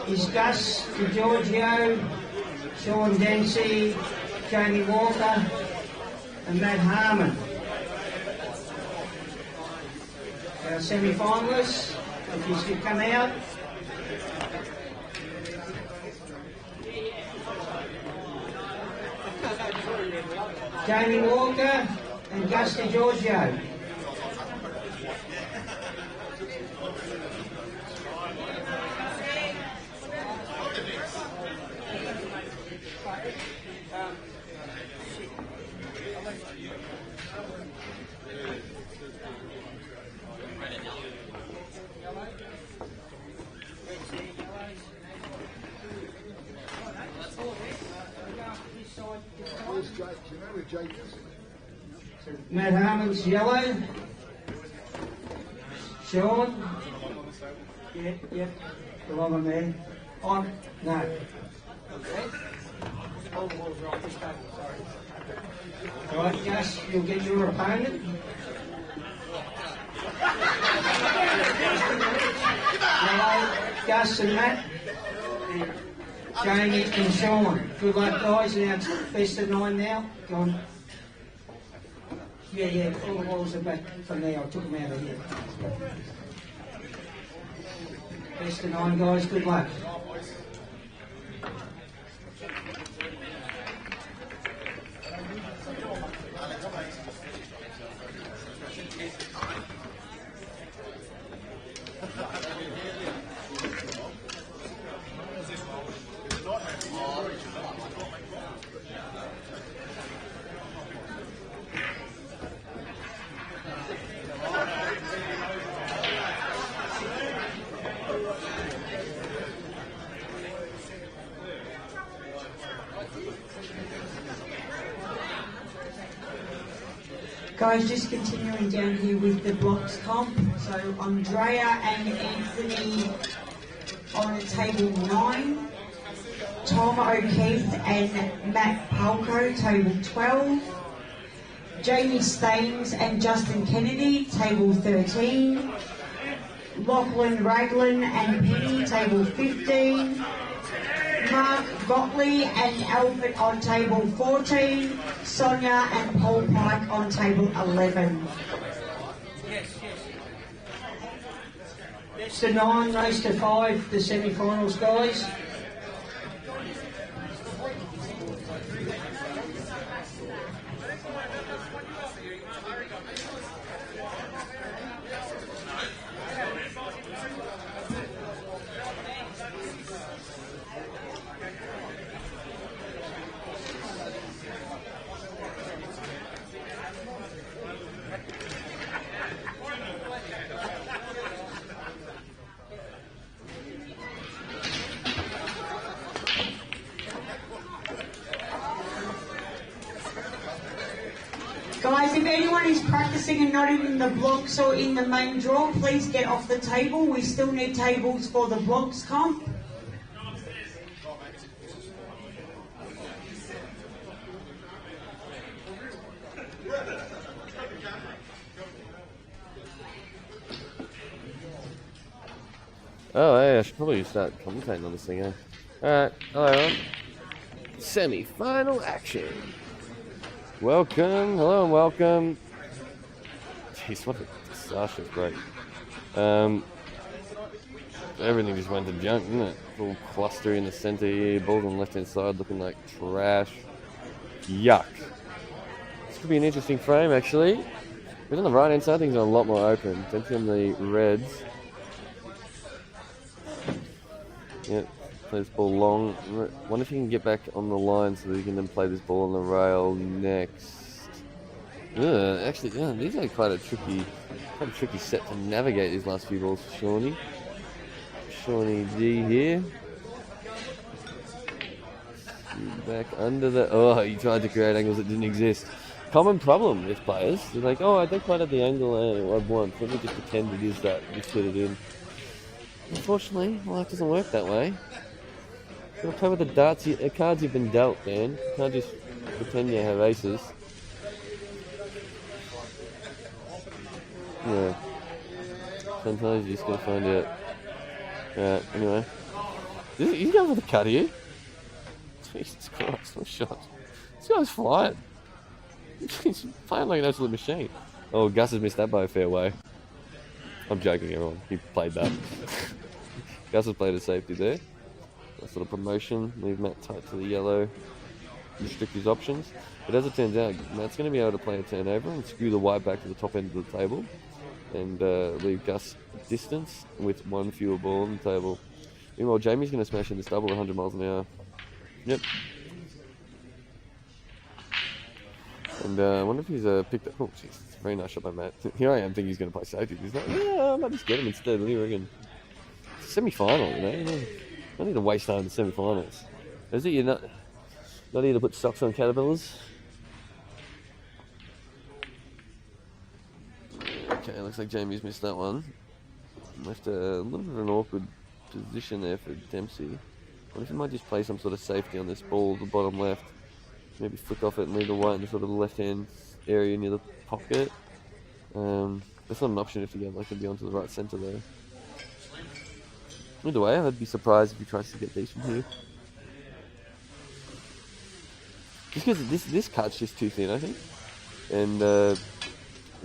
is Gus DiGiorgio, Sean Dempsey, Jamie Walker and Matt Harmon. Our semi-finalists, if you should come out. Jamie Walker and Gus DiGiorgio. Matt Harmon's yellow. Sean. Yep. Along on there. On. No. Okay. All the balls are off this table, sorry. Alright, Gus, you'll get your opponent. Yellow, Gus and Matt. And Jamie and Sean. Good luck, guys. Now it's best of 9 now. Go on. Yeah, all the balls are back from there. I took them out of here. Best of 9, guys. Good luck. Guys, just continuing down here with the blocks comp. So Andrea and Anthony on table 9. Tom O'Keefe and Matt Palco, table 12. Jamie Staines and Justin Kennedy, table 13. Lachlan Raglan and Penny, table 15. Mark Gottlieb and Albert on table 14. Sonia and Paul Pike on table 11. Best of 9, race to 5, the semi-finals, guys. Guys, if anyone is practicing and not in the blocks or in the main draw, please get off the table. We still need tables for the blocks comp. Oh, hey, I should probably start commentating on this thing, eh? Alright, hello everyone. Semi-final action. Welcome, hello and welcome. Jeez, what a disastrous break. Everything just went to junk, didn't it? Full cluster in the centre here, balls on the left hand side looking like trash. Yuck. This could be an interesting frame actually. But on the right hand side, things are a lot more open. Dempsey on the reds. Yep, play this ball long. Wonder if he can get back on the line so that he can then play this ball on the rail next. Actually, these are quite a tricky set to navigate these last few balls for Shawnee D here. Back under the. Oh, he tried to create angles that didn't exist. Common problem with players. They're like, oh, I don't quite have the angle I want. Let me just pretend it is that. Just fit it in. Unfortunately, life doesn't work that way. You gotta play with the cards you've been dealt, man. You can't just pretend you have aces. Yeah. Sometimes you just gotta find out. Anyway. He's going for the cut here. Jesus Christ, what a shot. This guy's flying. He's playing like an absolute machine. Oh, Gus has missed that by a fair way. I'm joking, everyone. He played that. Gus has played a safety there. Nice little promotion. Leave Matt tight to the yellow. Restrict his options. But as it turns out, Matt's going to be able to play a turnover and screw the white back to the top end of the table. And leave Gus distance with one fewer ball on the table. Meanwhile, Jamie's going to smash in this double at 100 miles an hour. Yep. And I wonder if he's picked up... Oh, jeez. Very nice shot by Matt. Here I am thinking he's going to play safety. He's like, yeah, I might just get him instead. What do you reckon? Semi-final, you know? I need to waste time in the semi-finals. Is it? You're not here to put socks on caterpillars? Okay, looks like Jamie's missed that one. Left a little bit of an awkward position there for Dempsey. What if he might just play some sort of safety on this ball, the bottom left? Maybe flick off it and leave the white in the sort of the left-hand area near the pocket. That's not an option if the yellow can be onto the right centre there. Either way, I'd be surprised if he tries to get decent here. Just because this cut's just too thin, I think. And it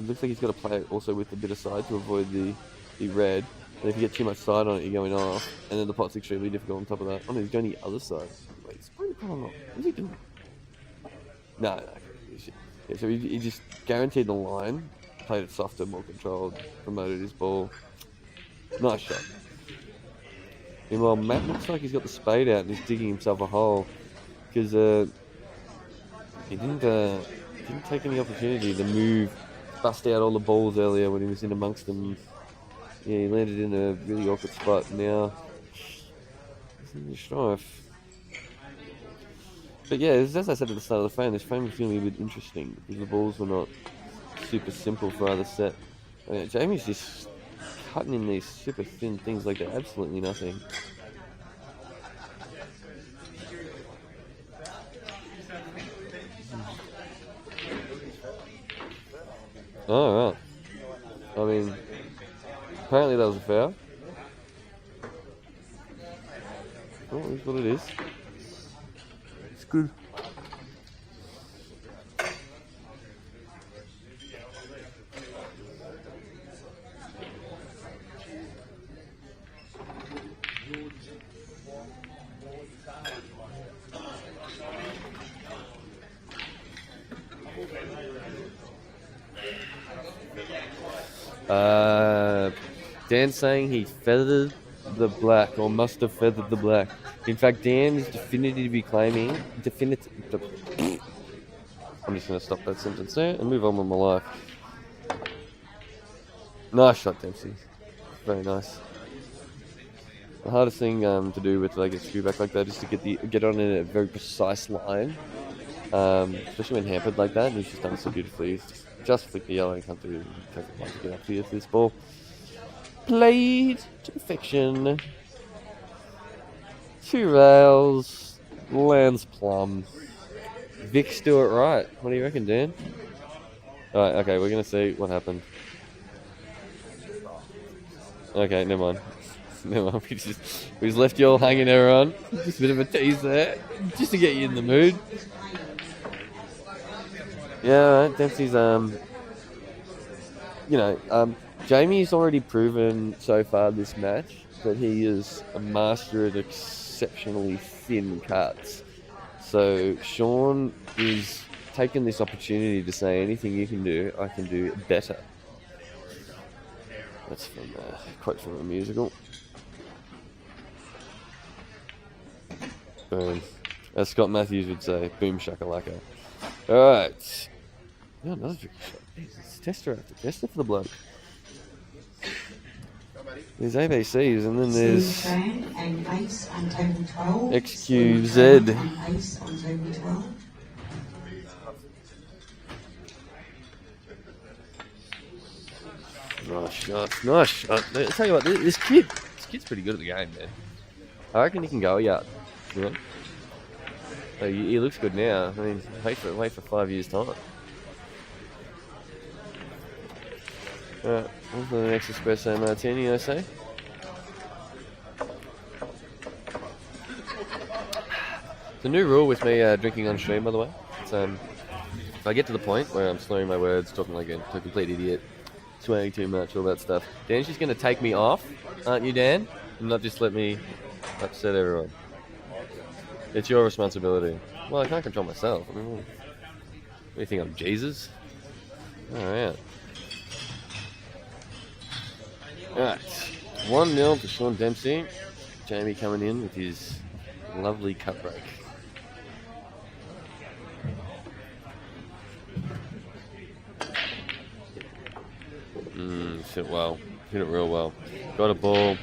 looks like he's got to play it also with a bit of side to avoid the red. And if you get too much side on it, you're going off. And then the pot's extremely difficult on top of that. Oh no, he's going the other side. Wait, he's playing the pot or not? What's he doing? No. Yeah, so he just guaranteed the line, played it softer, more controlled, promoted his ball. Nice shot. Meanwhile, Matt looks like he's got the spade out and he's digging himself a hole because he didn't take any opportunity to move, bust out all the balls earlier when he was in amongst them. Yeah, he landed in a really awkward spot. Now he's in the strife. But yeah, as I said at the start of the frame, this frame was feeling a bit interesting because the balls were not super simple for either set. I mean, Jamie's just cutting in these super thin things like they're absolutely nothing. Oh, right. I mean, apparently that was a foul. Oh, that's what it is. It's good. Dan's saying he feathered the black, or must have feathered the black. In fact, Dan is definitively claiming... I'm just going to stop that sentence there and move on with my life. Nice shot, Dempsey. Very nice. The hardest thing to do with like a screw back like that is to get on in a very precise line. Especially when hampered like that, and he's just done it so beautifully. He's just flick the yellow and can't do take it long to get up here for this ball. Played to perfection. 2 rails, lands plumb. Vic's do it right. What do you reckon, Dan? Alright, okay, we're gonna see what happened. Okay, never mind. Never mind. We just left you all hanging there on. Just a bit of a tease there, just to get you in the mood. Yeah, alright, Dempsey's Jamie's already proven so far this match that he is a master at exceptionally thin cuts. So Sean is taking this opportunity to say anything you can do, I can do better. That's from a quote from a musical. Boom. As Scott Matthews would say, boom shakalaka. Alright. Yeah, another tricky shot. It's tester after tester for the bloke. There's ABCs and then there's and ace on table 12. XQZ. And ace on table 12. Nice shot, nice shot. I'll tell you what, this kid's pretty good at the game, man. I reckon he can go a yard. You know? So he looks good now. I mean, wait for 5 years' time. Alright, what's the next espresso martini, I say? It's a new rule with me drinking on stream, by the way. It's, if I get to the point where I'm slurring my words, talking like a complete idiot, swearing too much, all that stuff, Dan's just going to take me off, aren't you, Dan? And not just let me upset everyone. It's your responsibility. Well, I can't control myself. I mean, what do you think, I'm Jesus? Alright. Alright. 1-0 to Sean Dempsey. Jamie coming in with his lovely cut break. Hit well. Hit it real well. Got a ball.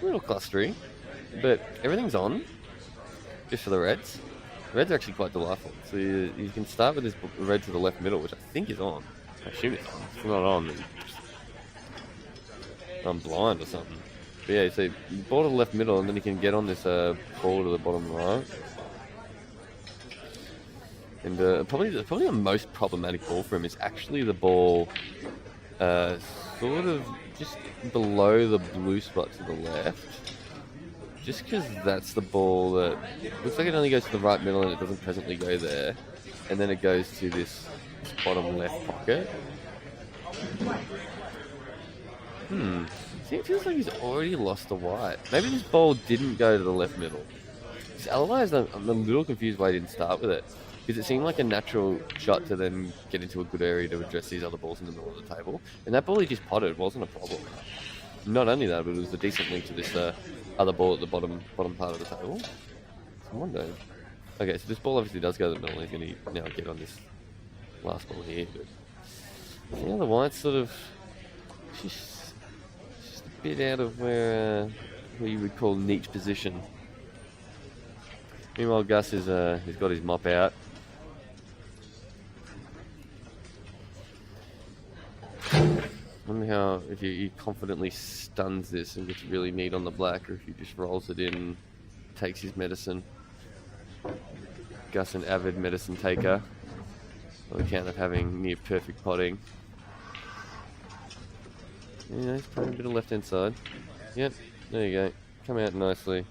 A little clustery, but everything's on. Just for the Reds. The Reds are actually quite delightful. So you can start with this red to the left middle, which I think is on. I assume it's on. If it's not on, then I'm blind or something. But yeah, so you ball to the left middle, and then you can get on this ball to the bottom right. And probably the most problematic ball for him is actually the ball sort of just below the blue spot to the left. Just because that's the ball that looks like it only goes to the right middle and it doesn't presently go there. And then it goes to this bottom left pocket. See, it feels like he's already lost the white. Maybe this ball didn't go to the left middle. Otherwise, I'm a little confused why he didn't start with it. Because it seemed like a natural shot to then get into a good area to address these other balls in the middle of the table. And that ball he just potted wasn't a problem. Not only that, but it was a decent link to this other ball at the bottom part of the table. I wonder. Okay, so this ball obviously does go to the middle. He's going to now get on this last ball here. But yeah, the white's sort of just a bit out of where you would call neat position. Meanwhile, Gus is he's got his mop out. I wonder how, if he confidently stuns this and gets really neat on the black, or if he just rolls it in, takes his medicine. Gus, an avid medicine taker, on account of having near perfect potting. Yeah, he's playing a bit of left hand side. Yep, there you go. Come out nicely.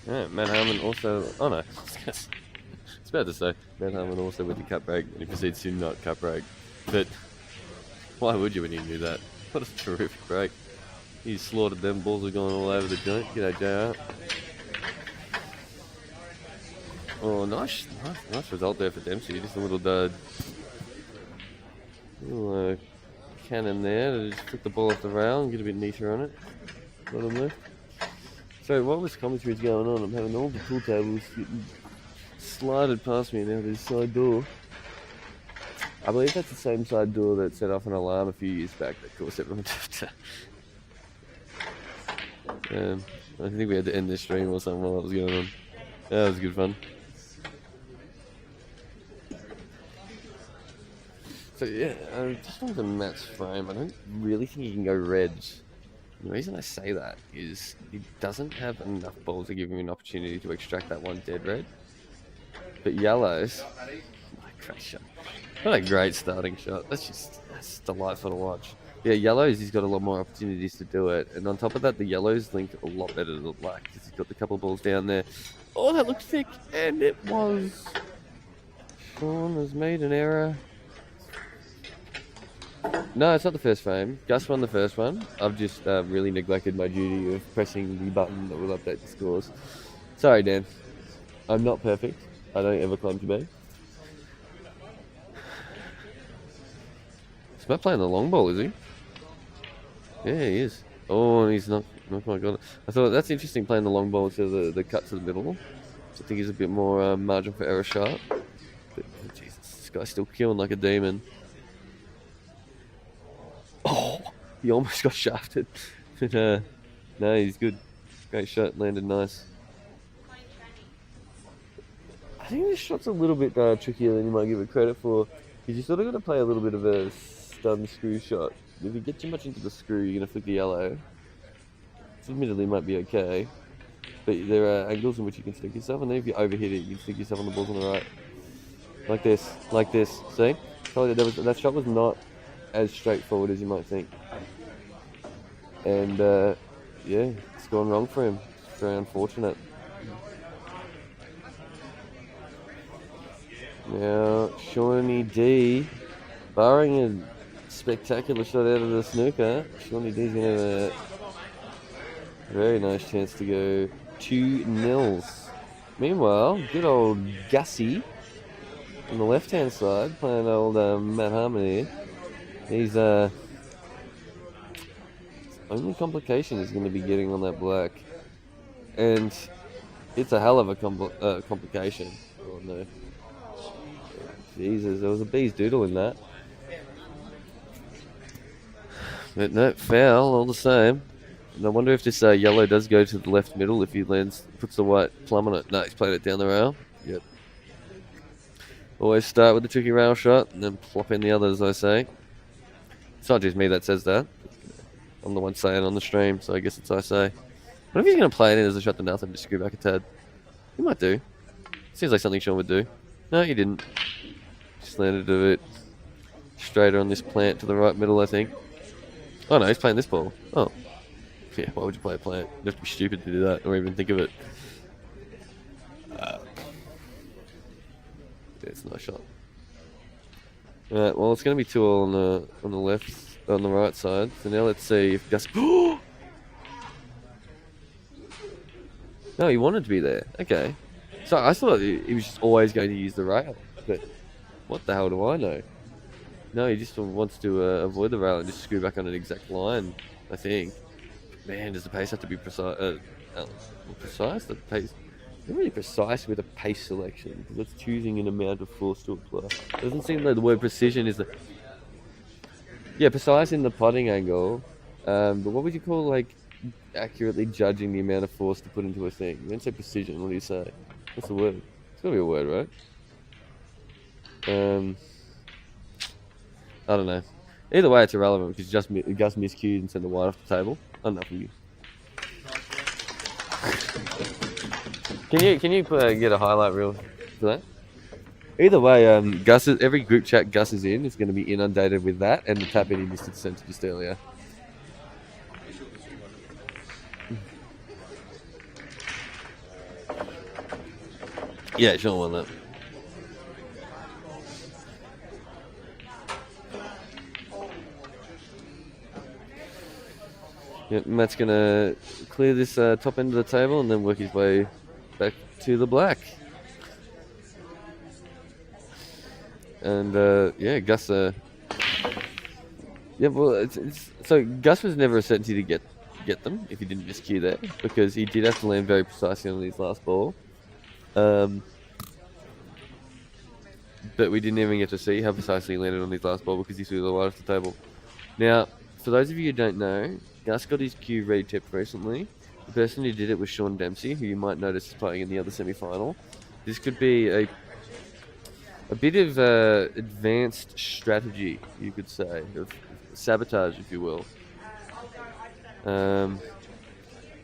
Yeah, Matt Harmon also... Oh no, it's about to say. Matt Harmon also with the cut break, and he proceeds to not cut break. But why would you when you knew that? What a terrific break. He slaughtered them, balls are going all over the joint. G'day, JR. Oh, nice result there for Dempsey. Just a little cannon there to just flick the ball off the rail and get a bit neater on it. Bottom left. So while this commentary is going on, I'm having all the pool tables getting slided past me now this side door. I believe that's the same side door that set off an alarm a few years back that caused everyone to I think we had to end this stream or something while that was going on. That was good fun. So yeah, just on the Matt's frame, I don't really think he can go reds. The reason I say that is he doesn't have enough balls to give him an opportunity to extract that one dead red. But yellows, great shot. What a great starting shot. That's delightful to watch. Yeah, yellows, he's got a lot more opportunities to do it. And on top of that, the yellows link a lot better to the black because he's got the couple of balls down there. Oh, that looked thick. And it was. Sean has made an error. No, it's not the first frame. Gus won the first one. I've just really neglected my duty of pressing the button that will update the scores. Sorry, Dan. I'm not perfect. I don't ever claim to be. Is Matt playing the long ball, is he? Yeah, he is. Oh, he's not quite got it. I thought that's interesting, playing the long ball to the cut to the middle. So I think he's a bit more margin for error sharp. But, oh, Jesus, this guy's still killing like a demon. Oh, he almost got shafted. But, no, he's good. Great shot, landed nice. I think this shot's a little bit trickier than you might give it credit for. Because you sort of got to play a little bit of a stun screw shot. If you get too much into the screw, you're going to flick the yellow. Which admittedly might be okay. But there are angles in which you can stick yourself, and then if you overhit it, you can stick yourself on the balls on the right. Like this. See? That shot was not as straightforward as you might think. And, yeah, it's gone wrong for him. It's very unfortunate. Now, Shawnee D, barring a spectacular shot out of the snooker, Shawnee D's going to have a very nice chance to go 2-0. Meanwhile, good old Gussie on the left-hand side, playing old Matt Harmon here. He's only complication is going to be getting on that black, and it's a hell of a complication. Oh no. Jesus, there was a bee's doodle in that. But no, foul all the same. And I wonder if this yellow does go to the left middle if he puts the white plum on it. No, he's played it down the rail. Yep. Always start with the tricky rail shot and then plop in the others, I say. It's not just me that says that. I'm the one saying on the stream, so I guess it's I say. What if he's going to play it in as a shot to nothing, just screw back a tad? He might do. Seems like something Sean would do. No, he didn't. Just landed a bit straighter on this plant to the right middle, I think. Oh no, he's playing this ball. Oh. Yeah, why would you play a plant? You have to be stupid to do that, or even think of it. Yeah, it's a nice shot. Alright, well, it's going to be 2-all on the left, on the right side. So now let's see if Gus... No, he wanted to be there. Okay. So I thought he was just always going to use the rail, but what the hell do I know? No, he just wants to avoid the rail and just screw back on an exact line, I think. Man, does the pace have to be precise? Precise? The pace... Not really precise with a pace selection, because it's choosing an amount of force to apply. It doesn't seem like the word precision is the... Yeah, precise in the putting angle, but what would you call, like, accurately judging the amount of force to put into a thing? You don't say precision, what do you say? What's the word? It's gotta be a word, right? I don't know. Either way, it's irrelevant, because Gus miscued and sent the white off the table. Enough of you. Can you get a highlight reel for that? Either way, every group chat Gus is in is going to be inundated with that and the tap in he missed at centre just earlier. Yeah, Sean won that. Yep, Matt's going to clear this top end of the table and then work his way back to the black. And yeah, Gus. Yeah, well, so Gus was never a certainty to get them if he didn't miscue there, because he did have to land very precisely on his last ball. But we didn't even get to see how precisely he landed on his last ball because he threw the white off the table. Now, for those of you who don't know, Gus got his cue re-tipped recently. The person who did it was Sean Dempsey, who you might notice is playing in the other semi-final. This could be a bit of advanced strategy, you could say, of sabotage, if you will. In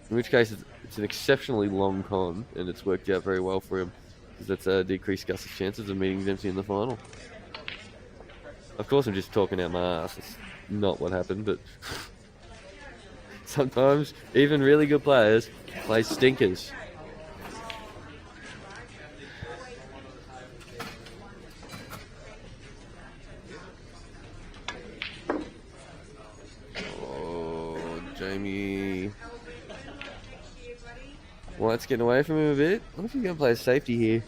which case, it's an exceptionally long con, and it's worked out very well for him, because that's decreased Gus's chances of meeting Dempsey in the final. Of course, I'm just talking out my ass. It's not what happened, but sometimes even really good players play stinkers. Jamie. White's getting away from him a bit. I wonder if he's going to play a safety here.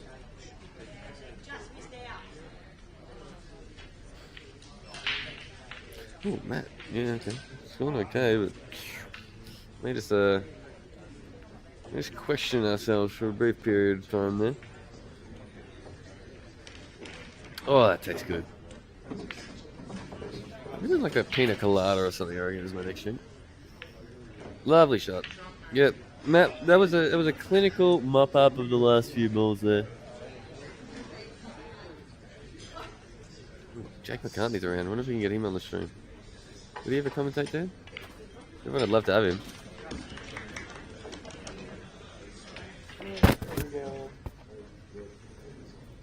Oh, Matt. Yeah, okay. It's going okay, but we just question ourselves for a brief period of time there. Oh, that tastes good. Really like a pina colada or something, I reckon, is my next drink. Lovely shot. Yep. Matt, that was a clinical mop up of the last few balls there. Jake McCartney's around. I wonder if we can get him on the stream. Would he ever commentate, Dan? I'd love to have him.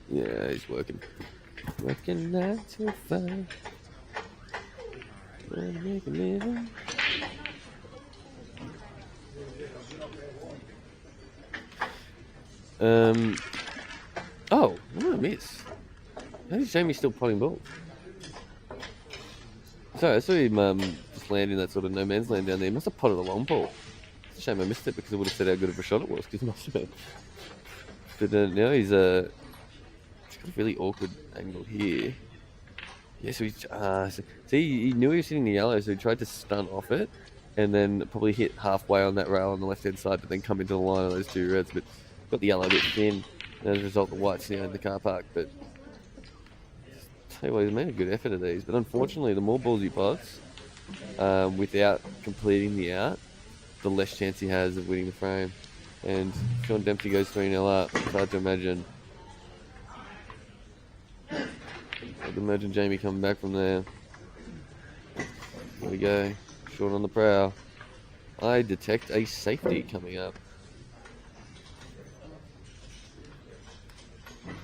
Yeah, he's working. Working 9 to 5. Trying to make a living. Oh, what did I miss? How is Jamie still potting balls? Sorry, I saw him just landing that sort of no man's land down there. He must have potted a long ball. It's a shame I missed it because it would have said how good of a shot it was because he must have been. But now he's got a really awkward angle here. Yeah, so he knew he was hitting the yellow, so he tried to stunt off it and then probably hit halfway on that rail on the left-hand side, but then come into the line of those two reds. But got the yellow a bit thin, and as a result, the white's now in the car park. But tell you what, he's made a good effort of these. But unfortunately, the more balls he pots, without completing the out, the less chance he has of winning the frame. And Sean Dempsey goes 3-0 up. It's hard to imagine. I'd imagine Jamie coming back from there. There we go. Short on the prow. I detect a safety coming up.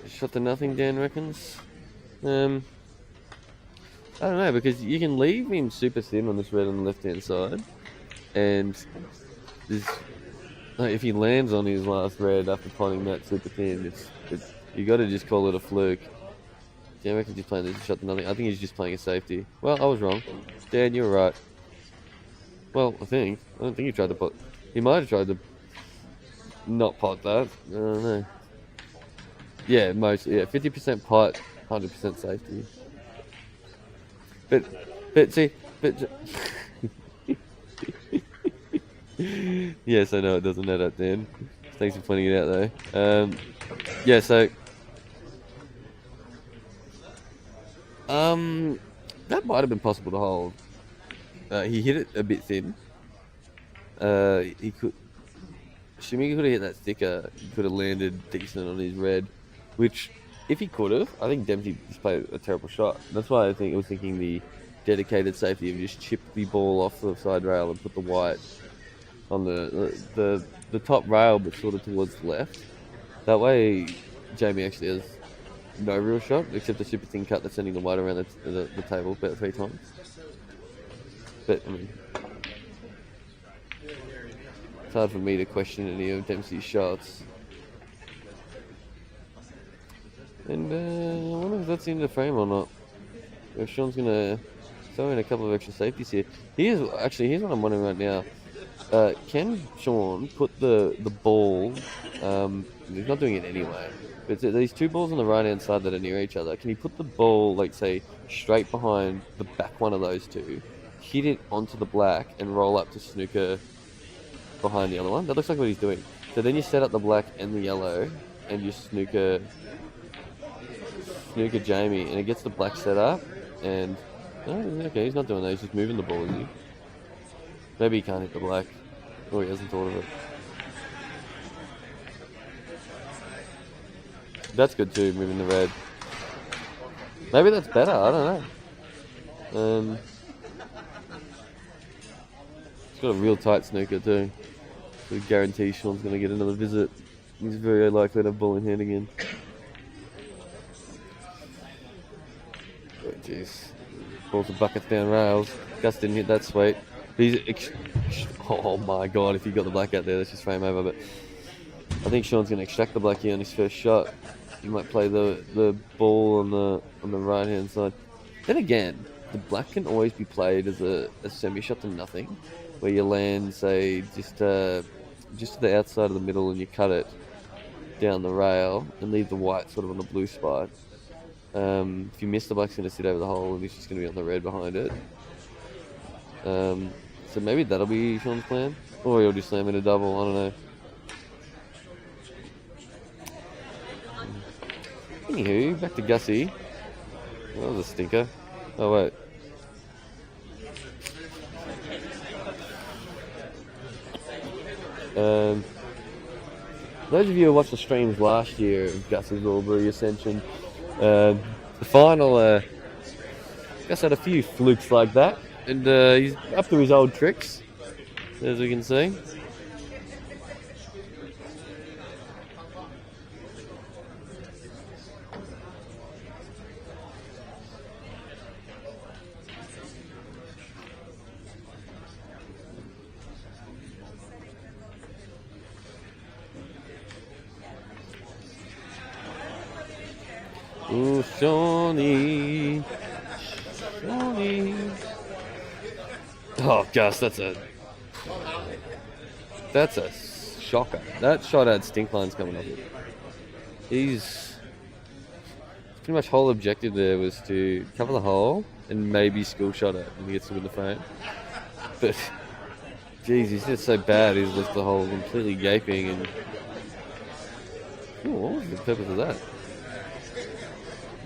Shot to nothing, Dan reckons. I don't know, because you can leave him super thin on this red on the left-hand side, and if he lands on his last red after potting that super thin, you got to just call it a fluke. Dan reckons he's playing this shot to nothing. I think he's just playing a safety. Well, I was wrong. Dan, you were right. Well, I don't think he tried to pot. He might have tried to not pot that. I don't know. Yeah, 50% pot, 100% safety. But see, yes, I know it doesn't add up, Dan. Thanks for pointing it out, though. Yeah, so that might have been possible to hold. He hit it a bit thin. He could. Assuming he could have hit that thicker, he could have landed decent on his red. Which, if he could have, I think Dempsey just played a terrible shot. That's why I was thinking the dedicated safety of just chip the ball off the side rail and put the white on the top rail, but sort of towards the left. That way, Jamie actually has no real shot except a super thin cut that's sending the white around the table about 3 times. But I mean, it's hard for me to question any of Dempsey's shots. And I wonder if that's in the frame or not. If Sean's going to throw in a couple of extra safeties here. Here's what I'm wondering right now. Can Sean put the ball, he's not doing it anyway, but these 2 balls on the right hand side that are near each other, can he put the ball, like say, straight behind the back one of those 2, hit it onto the black and roll up to snooker behind the other one? That looks like what he's doing. So then you set up the black and the yellow and you snooker Jamie, and it gets the black set up, and okay, he's not doing that, he's just moving the ball, isn't he? Maybe he can't hit the black, or he hasn't thought of it. That's good too, moving the red. Maybe that's better, I don't know. It's got a real tight snooker too. So guarantee Sean's going to get another visit. He's very likely to have ball in hand again. Oh jeez. Balls are buckets down rails. Gus didn't hit that sweet. Oh my god, if he got the black out there, that's just frame over. But I think Sean's going to extract the black here on his first shot. He might play the ball on the right hand side. Then again, the black can always be played as a semi shot to nothing. where you land, say, just to the outside of the middle, and you cut it down the rail and leave the white sort of on the blue spot. If you miss, the black's going to sit over the hole, and it's just going to be on the red behind it. So maybe that'll be Sean's plan, or he'll just slam in a double. I don't know. Anywho, back to Gussie. That was a stinker. Oh wait. Those of you who watched the streams last year of Gussie's Albury Ascension, the final, Gus had a few flukes like that, and he's up to his old tricks, as we can see. Oh, Shawnee. Oh, Gus, that's a shocker. That shot had stink lines coming off it. He's pretty much whole objective there was to cover the hole and maybe school shot it and he gets to win the frame. But, geez, he's just so bad. He's left the hole completely gaping. And what was the purpose of that?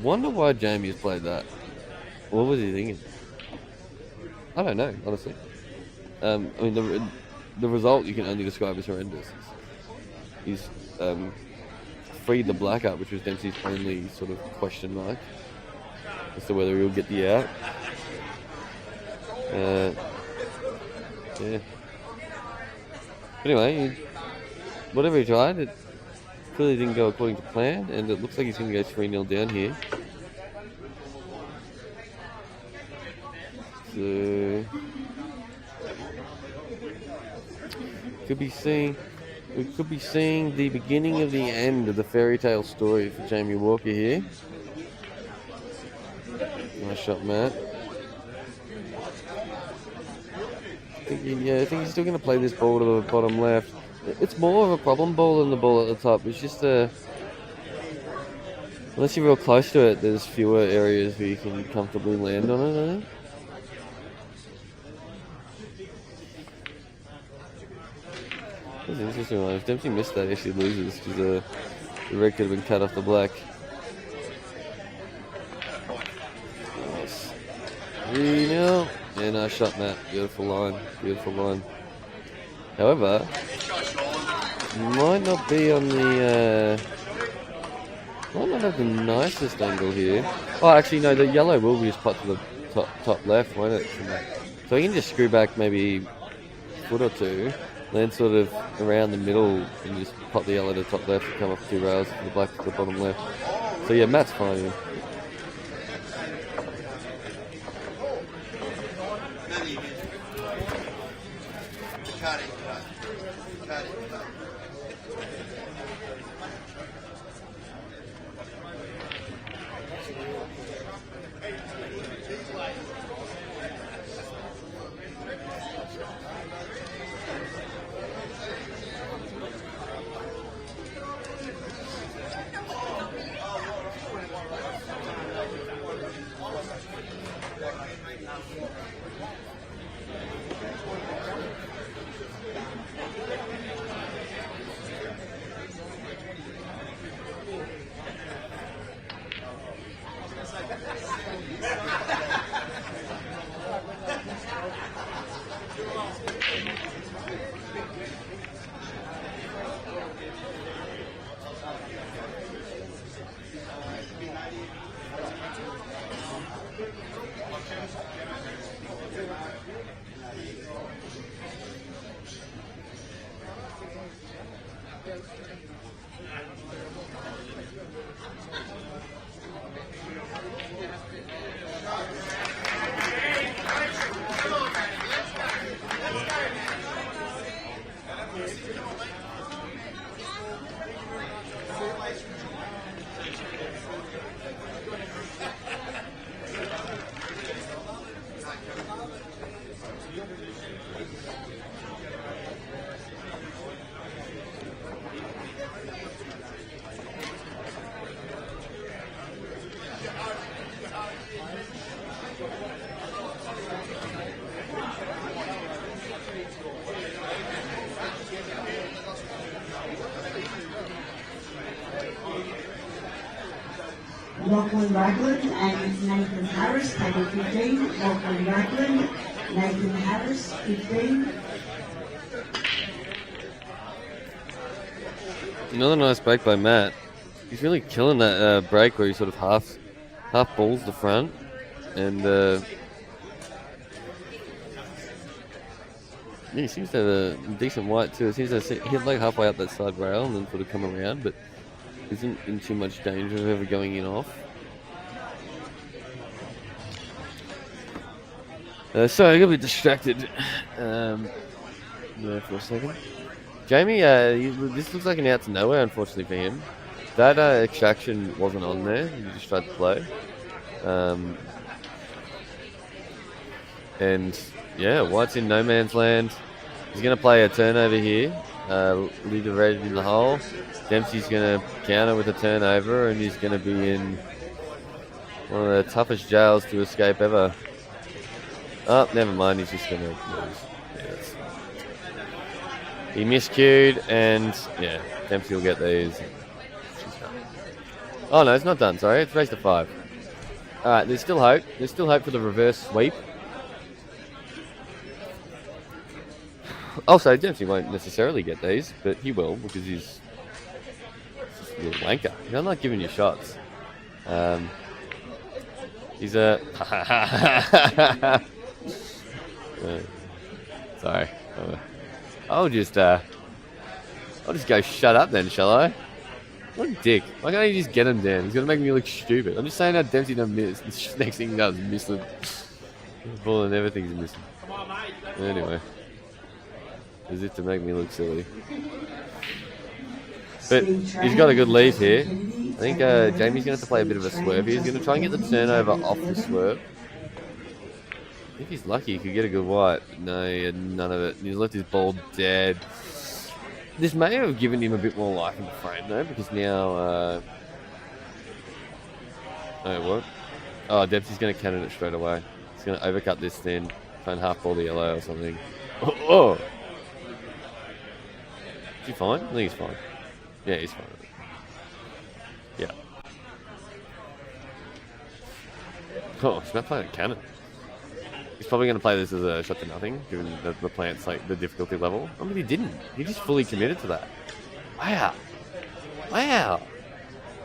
Wonder why Jamie has played that. What was he thinking? I don't know, honestly. I mean, the result you can only describe as horrendous. He's freed the black up, which was Dempsey's only sort of question mark as to whether he'll get the out. Yeah. But anyway, whatever he tried, it clearly didn't go according to plan, and it looks like he's going to go 3-0 down here. So we could be seeing the beginning of the end of the fairy tale story for Jamie Walker here. Nice shot, Matt. I think he's still going to play this ball to the bottom left. It's more of a problem ball than the ball at the top. It's just unless you're real close to it, there's fewer areas where you can comfortably land on it, I think. That's an interesting one. If Dempsey missed that, he actually loses because the red could have been cut off the black. Nice. 3-0. Yeah, nice shot, Matt. Beautiful line. Beautiful line. However, might not be on the might not have the nicest angle here. Oh, actually no, the yellow will be just put to the top left, won't it? So you can just screw back maybe a foot or two, then sort of around the middle and just pop the yellow to the top left and come off 2 rails to the black to the bottom left. So yeah, Matt's fine here. Lachlan Ragland and Nathan Harris, table 15. Lachlan Ragland, Nathan Harris, 15. Another nice break by Matt. He's really killing that break where he sort of half balls the front, and yeah, he seems to have a decent weight too. It seems to hit like halfway up that side rail and then sort of come around, but isn't in too much danger of ever going in off. Sorry, I got a bit distracted there for a second. Jamie, this looks like an out to nowhere, unfortunately for him. That extraction wasn't on there. He just tried to play. And yeah, White's in no man's land. He's going to play a turnover here. Leader rated in the hole. Dempsey's going to counter with a turnover, and he's going to be in one of the toughest jails to escape ever. Oh, never mind. He's just going to lose. Yes. He miscued, and yeah, Dempsey will get these. Oh no, it's not done. Sorry, it's raised to 5. All right, there's still hope. There's still hope for the reverse sweep. Also, Dempsey won't necessarily get these, but he will because he's just a little wanker. I'm not giving you shots. He's a. Sorry. I'll just go shut up then, shall I? What a dick. Why can't he just get him down? He's going to make me look stupid. I'm just saying how Dempsey don't miss. The next thing he does is miss the ball and everything's missing. Anyway. As if to make me look silly. But he's got a good lead here. I think Jamie's going to have to play a bit of a swerve here. He's going to try and get the turnover off the swerve. If he's lucky, he could get a good white. No, he had none of it. He's left his ball dead. This may have given him a bit more life in the frame, though, because now... oh, what? Oh, Dempsey's going to cannon it straight away. He's going to overcut this then. Try and half ball the yellow or something. Oh! Is he fine? I think he's fine. Yeah, he's fine. Yeah. Oh, he's not playing a cannon. He's probably going to play this as a shot to nothing, given the plant's like the difficulty level. I mean, he didn't. He just fully committed to that. Wow. Wow.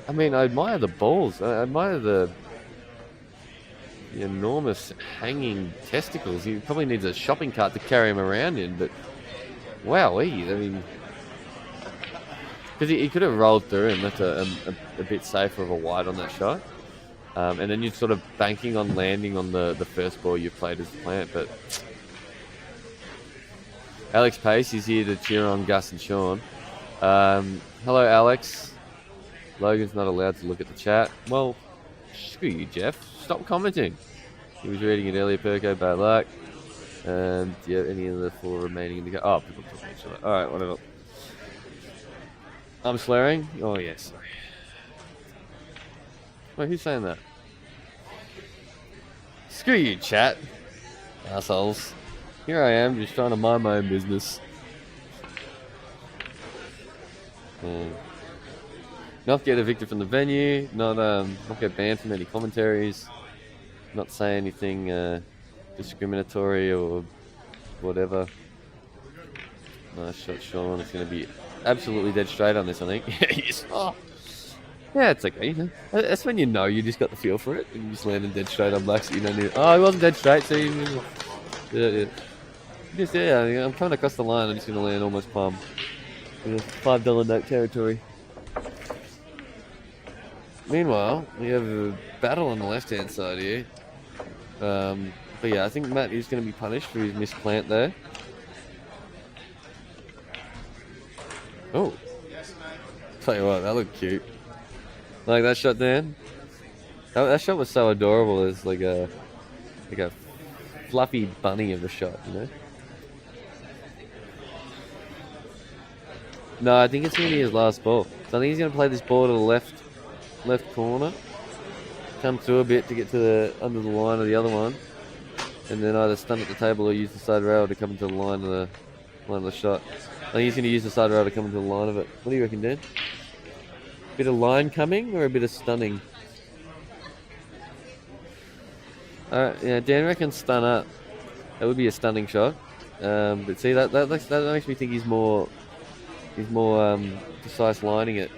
I mean, I admire the balls. I admire the enormous hanging testicles. He probably needs a shopping cart to carry him around in, but wowee. I mean, because he could have rolled through and left a bit safer of a wide on that shot. And then you're sort of banking on landing on the first ball you played as the plant. But Alex Pace is here to cheer on Gus and Sean. Hello, Alex. Logan's not allowed to look at the chat. Well, screw you, Jeff. Stop commenting. He was reading it earlier. Perko, bad luck. Do you have any of the 4 remaining in the game? Oh, people talking to each other. Alright, whatever. I'm swearing? Oh, yes. Sorry. Wait, who's saying that? Screw you, chat. Assholes. Here I am, just trying to mind my own business. Not get evicted from the venue, not get banned from any commentaries, not say anything discriminatory or whatever. Nice shot, Sean. It's going to be absolutely dead straight on this, I think. Yes. Oh. Yeah, it's okay. That's when you know you just got the feel for it and you just landed dead straight on blacks. You don't need. Oh, he wasn't dead straight, so yeah. Yeah, I'm coming across the line. I'm just going to land almost palm. $5 note territory. Meanwhile, we have a battle on the left-hand side here. But yeah, I think Matt is going to be punished for his misplant there. Oh. Tell you what, that looked cute. Like that shot, Dan? That shot was so adorable. It's like a fluffy bunny of a shot, you know? No, I think it's going to be his last ball. So I think he's going to play this ball to the left corner. Come through a bit to get to the under the line of the other one. And then either stun at the table or use the side rail to come into the line of the shot. I think he's going to use the side rail to come into the line of it. What do you reckon, Dan? Bit of line coming or a bit of stunning? Yeah, Dan reckons stun up. That would be a stunning shot. But see, that makes me think he's more precise lining it.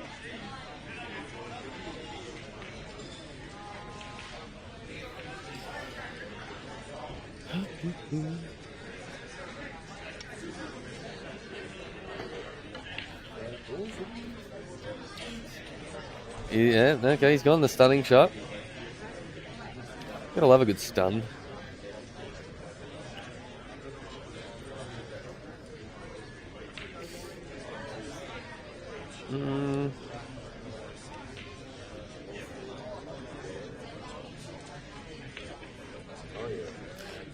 Yeah, okay, he's gone the stunning shot. Gotta love a good stun.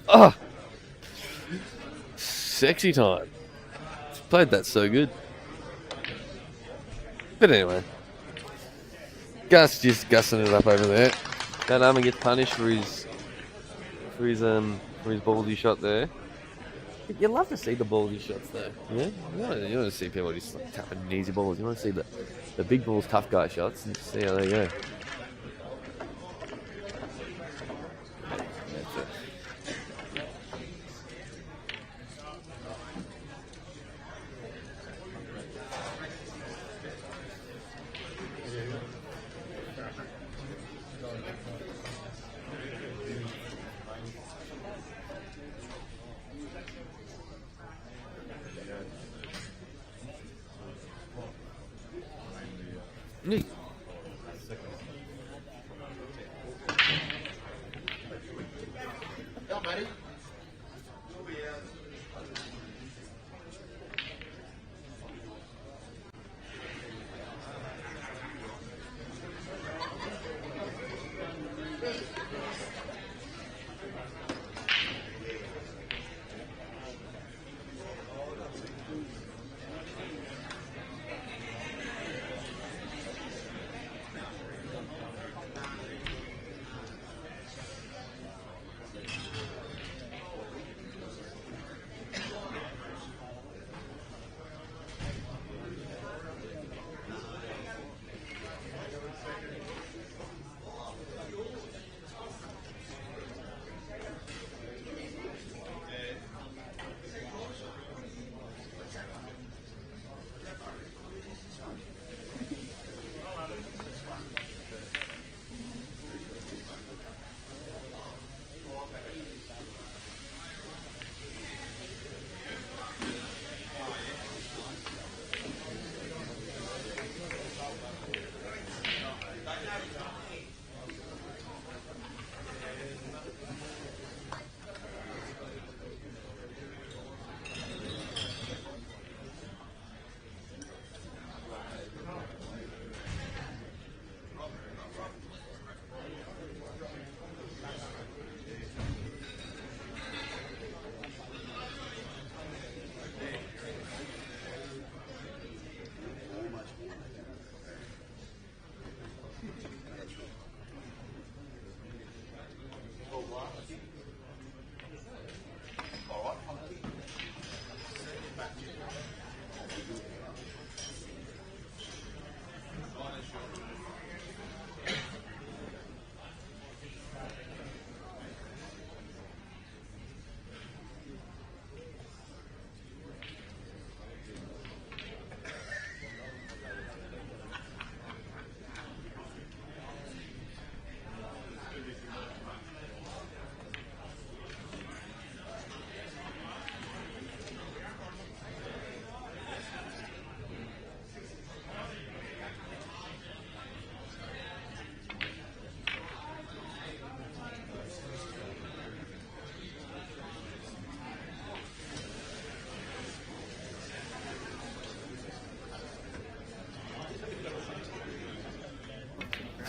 Oh! Sexy time. Played that so good. But anyway. Gus just gussing it up over there. That Armin gets punished for his ballsy shot there. You love to see the ballsy shots though. Yeah? You want to see people just like tapping easy balls. You want to see the big balls, tough guy shots and see how they go. That's it. Neat.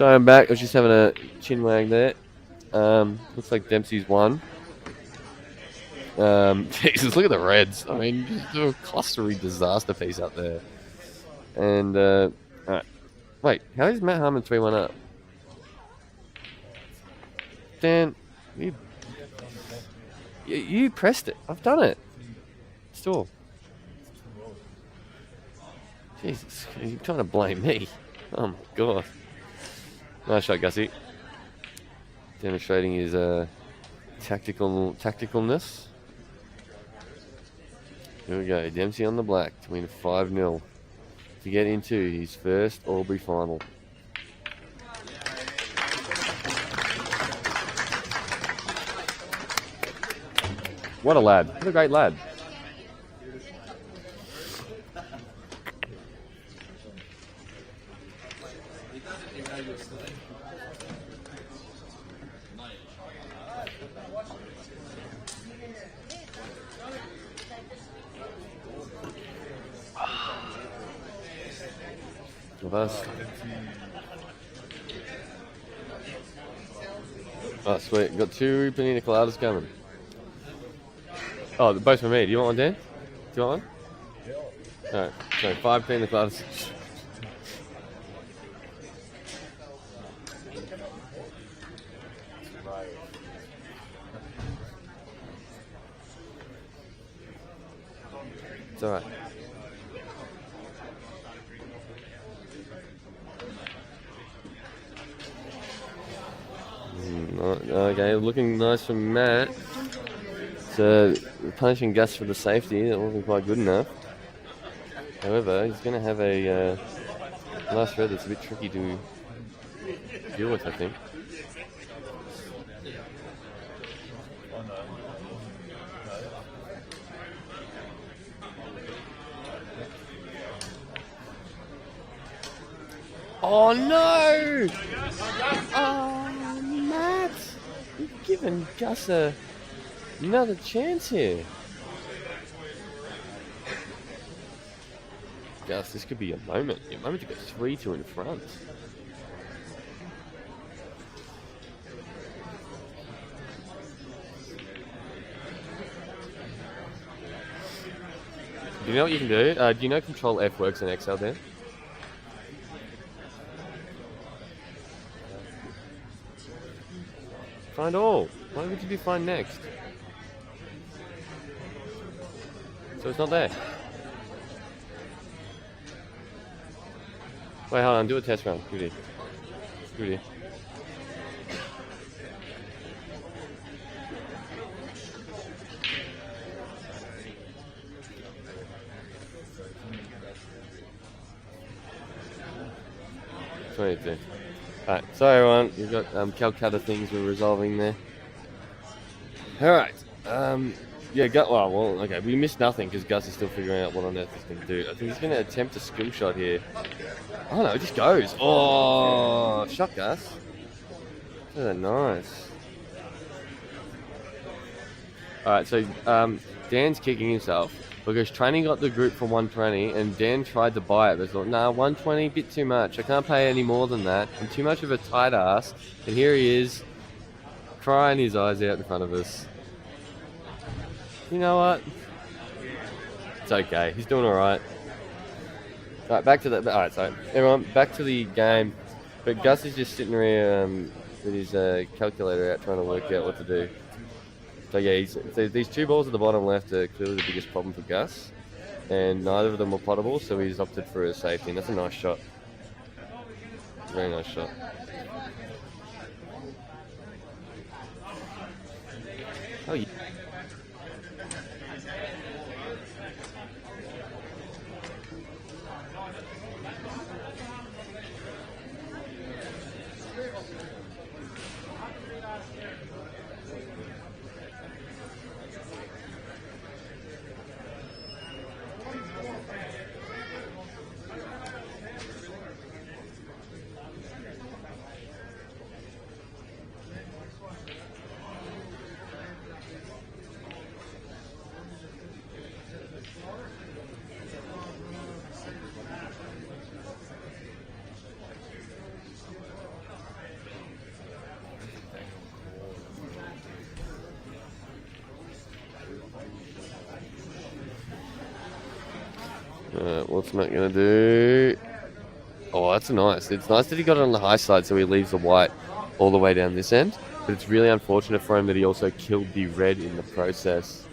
So I'm back. I was just having a chin wag there. Looks like Dempsey's won. Jesus, look at the Reds. I mean, just a clustery disaster piece up there. And, alright. Wait, how is Matt Harmon 3-1 up? Dan, you pressed it. I've done it. Still. Jesus, you're trying to blame me. Oh my god. Nice shot, Gussie. Demonstrating his tacticalness. Here we go. Dempsey on the black to win 5-0 to get into his first Albury final. What a lad. What a great lad. Of us. Oh, sweet. Got 2 panina coladas coming. Oh, both for me. Do you want one, Dan? Do you want one? Alright, so 5 panina coladas. It's alright. Okay, looking nice from Matt. So, punishing Gus for the safety, that wasn't quite good enough. However, he's going to have a last thread that's a bit tricky to deal with, I think. Oh no! Oh, Matt! You've given Gus another chance here. Gus, this could be your moment. Your moment to go 3-2 in front. Do you know what you can do? Do you know Control F works in Excel, Dan? Find all. Why would you do find next? So it's not there. Wait, hold on. Do a test run. Goody. Goody. Alright, sorry everyone, we've got Calcutta things we're resolving there. Alright, yeah, okay, we missed nothing because Gus is still figuring out what on earth he's going to do. I think he's going to attempt a skill shot here. Oh no, it just goes. Oh, shot Gus. Oh, nice. Alright, so Dan's kicking himself because training got the group for 120 and Dan tried to buy it, but thought, nah, 120, bit too much. I can't pay any more than that. I'm too much of a tight ass. And here he is, crying his eyes out in front of us. You know what? It's okay. He's doing alright. Alright, back to the... Alright, so everyone, back to the game. But Gus is just sitting around with his calculator out trying to work out what to do. So yeah, so these 2 balls at the bottom left are clearly the biggest problem for Gus, and neither of them were potable, so he's opted for a safety, and that's a nice shot. Very nice shot. Oh yeah. What's Matt going to do? Oh, that's nice. It's nice that he got it on the high side so he leaves the white all the way down this end. But it's really unfortunate for him that he also killed the red in the process.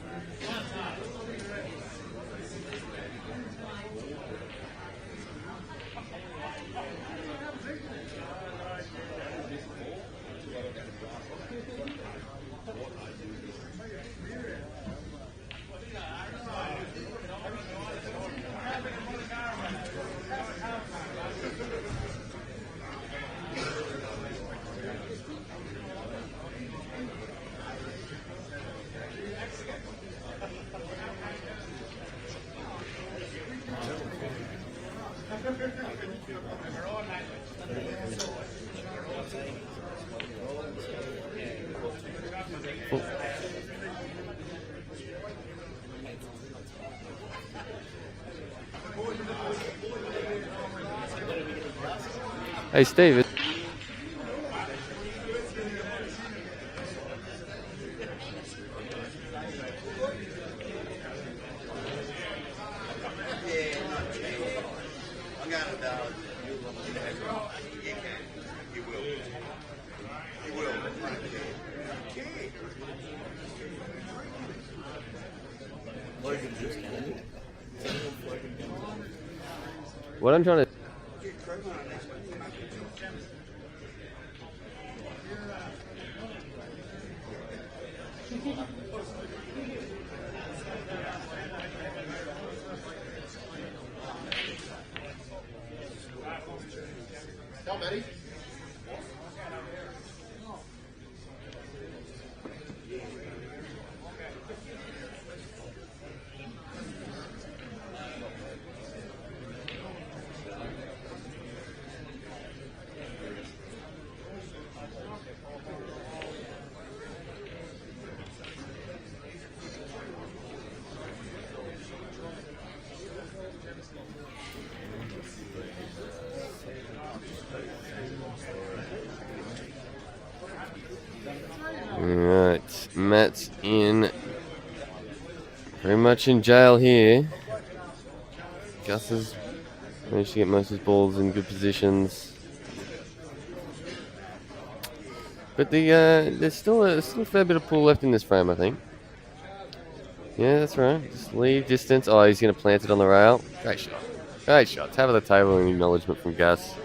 Hey, Steve. What I'm trying to... Alright, Matt's in. Very much in jail here. Gus has managed to get most of his balls in good positions. But there's still a fair bit of pull left in this frame, I think. Yeah, that's right. Just leave distance. Oh, he's going to plant it on the rail. Great shot. Great shot. Tap of the table and acknowledgement from Gus.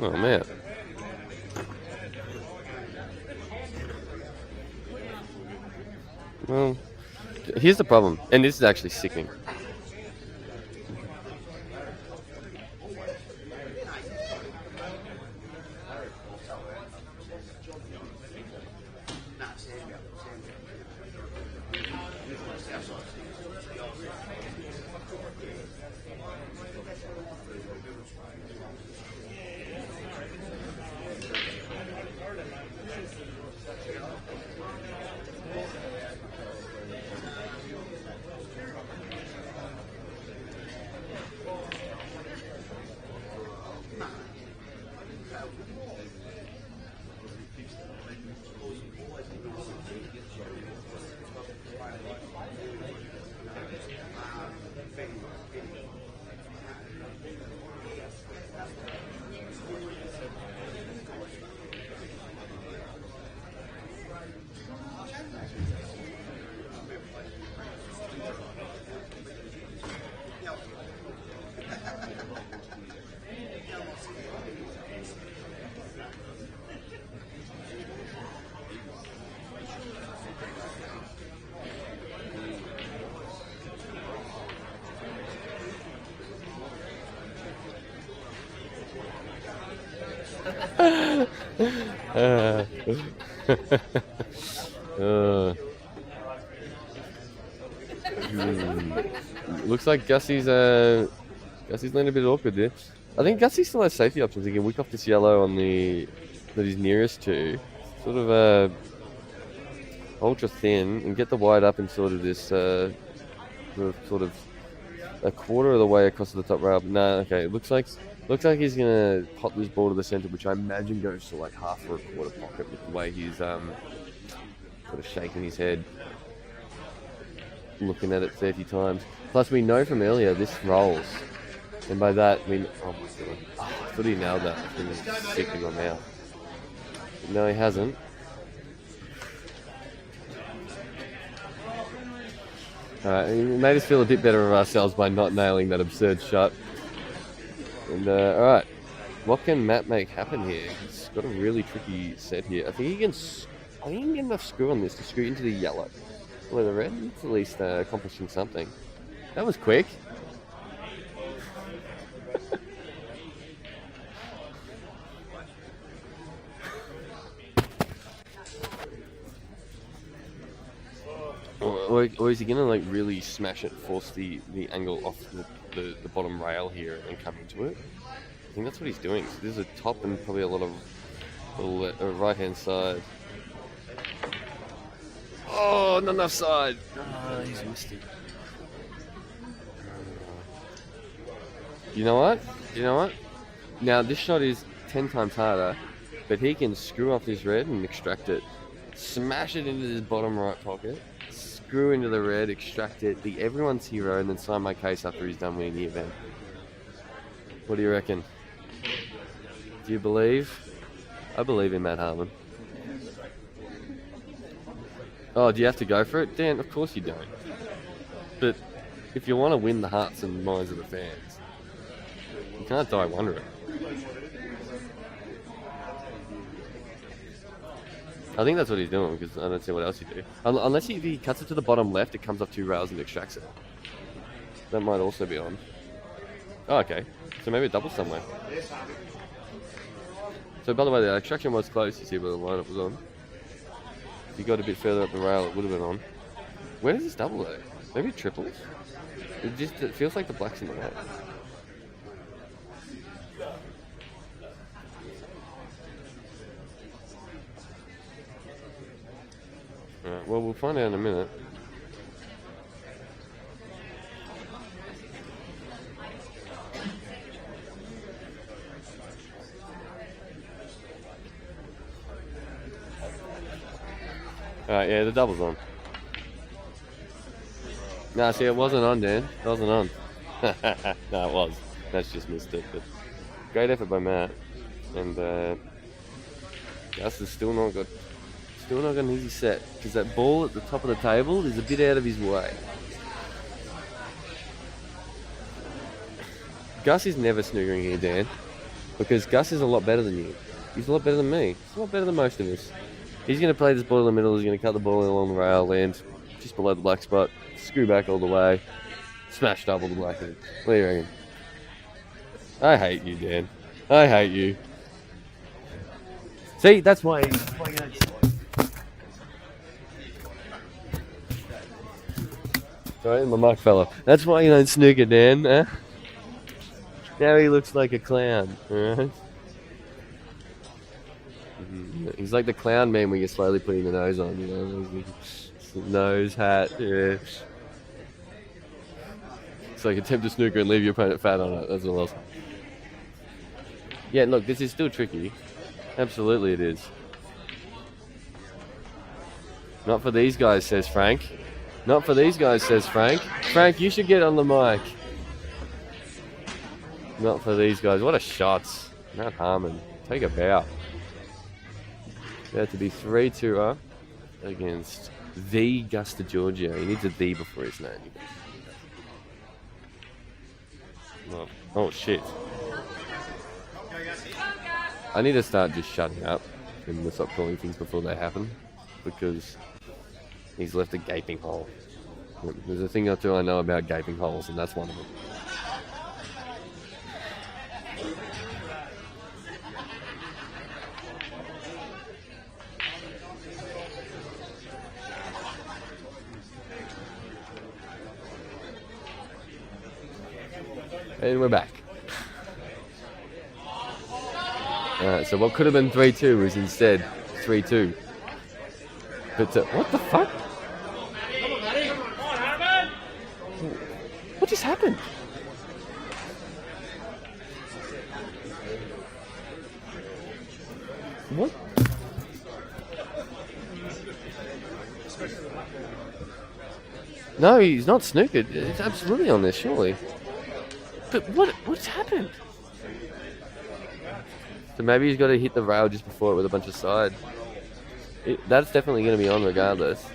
Oh, man. Well, here's the problem, and this is actually sickening. Looks like Gussie's landing a bit awkward there. I think Gussie still has safety options. He can wick off this yellow on that he's nearest to, sort of ultra thin, and get the wide up in sort of this sort of a quarter of the way across to the top rail. But no, okay, it looks like he's gonna pop this ball to the center, which I imagine goes to like half or a quarter pocket with the way he's sort of shaking his head, looking at it 30 times. Plus, we know from earlier this rolls, and by that I mean, oh my god, I thought he nailed that. It was sick in my mouth. But no, he hasn't. Alright, he made us feel a bit better of ourselves by not nailing that absurd shot. And alright, what can Matt make happen here? He's got a really tricky set here. I think he can get enough screw on this to screw into the yellow. Well, the red is at least accomplishing something. That was quick. or is he gonna like really smash it, force the angle off the bottom rail here and come into it? I think that's what he's doing. So there's a top and probably a lot of right hand side. Oh, not enough side. Oh, he's missed it. You know what? You know what? Now this shot is 10 times harder, but he can screw off this red and extract it. Smash it into his bottom right pocket. Screw into the red, extract it, be everyone's hero, and then sign my case after he's done winning the event. What do you reckon? Do you believe? I believe in Matt Harmon. Oh, do you have to go for it? Dan, of course you don't. But if you want to win the hearts and minds of the fans, you can't die wondering. I think that's what he's doing, because I don't see what else he'd do. Unless if he cuts it to the bottom left, it comes off 2 rails and extracts it. That might also be on. Oh, okay. So maybe it doubles somewhere. So by the way, the extraction was close, you see where the lineup was on. If you got a bit further up the rail, it would have been on. Where does this double though? Maybe it triples? It feels like the black's in the way. Alright, well, we'll find out in a minute. Alright, yeah, the double's on. Nah, see, it wasn't on, Dan. It wasn't on. No, it was. That's just missed it. But great effort by Matt. And Gus has still not got an easy set, because that ball at the top of the table is a bit out of his way. Gus is never snookering here, Dan, because Gus is a lot better than you. He's a lot better than me. He's a lot better than most of us. He's going to play this ball in the middle. He's going to cut the ball along the rail, land just below the black spot, screw back all the way, smash double the black head. What do you reckon? I hate you, Dan. I hate you. See, that's why he's playing against. Sorry, my mic fell off. That's why you don't snooker, Dan. Huh? Now he looks like a clown. Alright? He's like the clown man where you're slowly putting the nose on, you know, nose, hat, yeah. It's like attempt to snooker and leave your opponent fat on it. That's all else. Yeah, look, this is still tricky. Absolutely it is. Not for these guys, says Frank. Not for these guys, says Frank. Frank, you should get on the mic. Not for these guys. What a shot. Matt Harmon. Take a bow. They have to be 3-2 up against the Gusta Georgia. He needs a D before his name. Oh, shit. I need to start just shutting up and stop calling things before they happen, because he's left a gaping hole. There's a thing or two I know about gaping holes, and that's one of them. And we're back. Alright, so what could have been 3-2 is instead 3-2. But what the fuck? What just happened? What? No, he's not snookered. It's absolutely on there, surely. But what's happened? So maybe he's got to hit the rail just before it with a bunch of side. That's definitely going to be on regardless.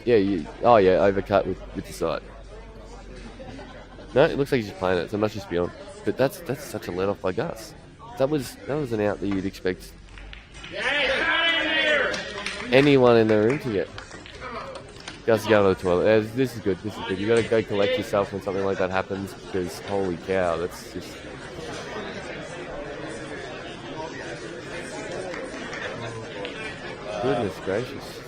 Yeah, overcut with the side. No, it looks like he's just playing it, so it must just be on. But that's such a let off by Gus. That was an out that you'd expect anyone in the room to get. Gus, go to the toilet. This is good. This is good. You got to go collect yourself when something like that happens, because holy cow, that's just. Goodness gracious.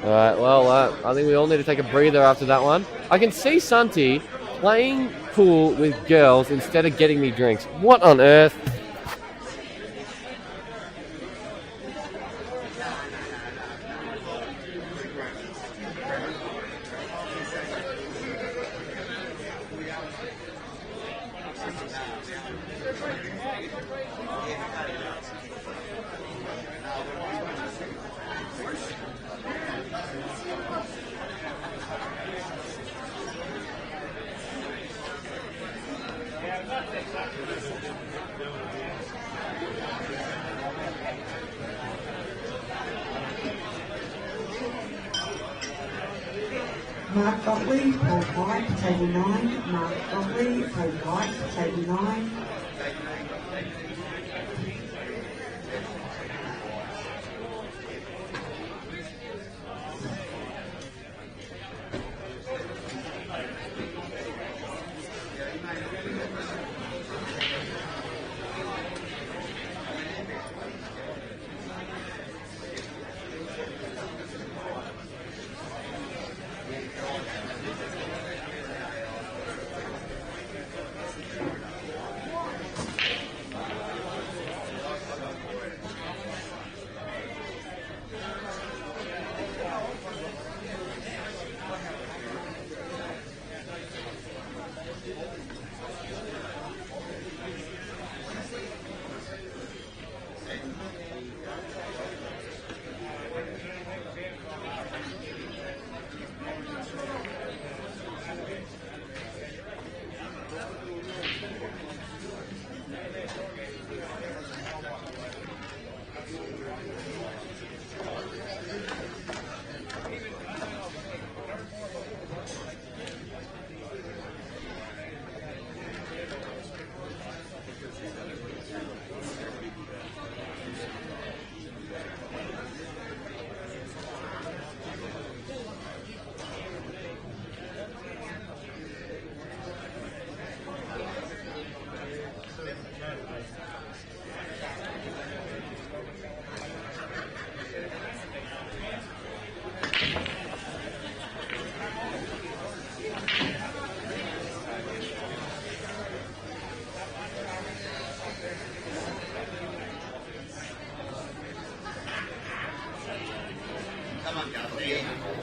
Alright, well, I think we all need to take a breather after that one. I can see Santi playing pool with girls instead of getting me drinks. What on earth? Mark Buckley, Paul White, table 9. Mark Buckley, Paul White, table 9.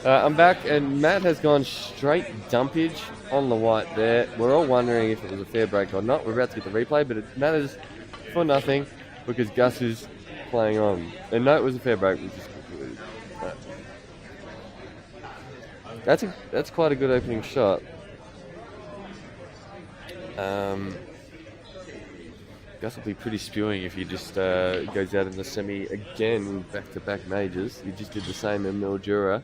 I'm back, and Matt has gone straight dumpage on the white there. We're all wondering if it was a fair break or not. We're about to get the replay, but it matters for nothing because Gus is playing on. And no, it was a fair break. We just concluded. That's quite a good opening shot. Gus will be pretty spewing if he just goes out in the semi again, back-to-back majors. He just did the same in Mildura.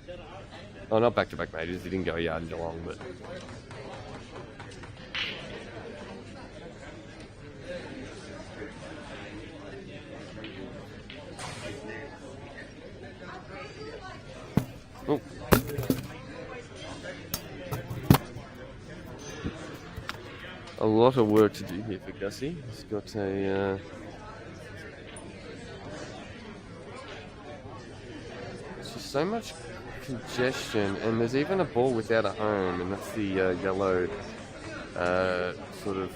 Oh, not back-to-back majors. He didn't go a yard in Geelong, but... Oh. A lot of work to do here for Gussie. He's got a... It's just so much congestion, and there's even a ball without a home, and that's the yellow sort of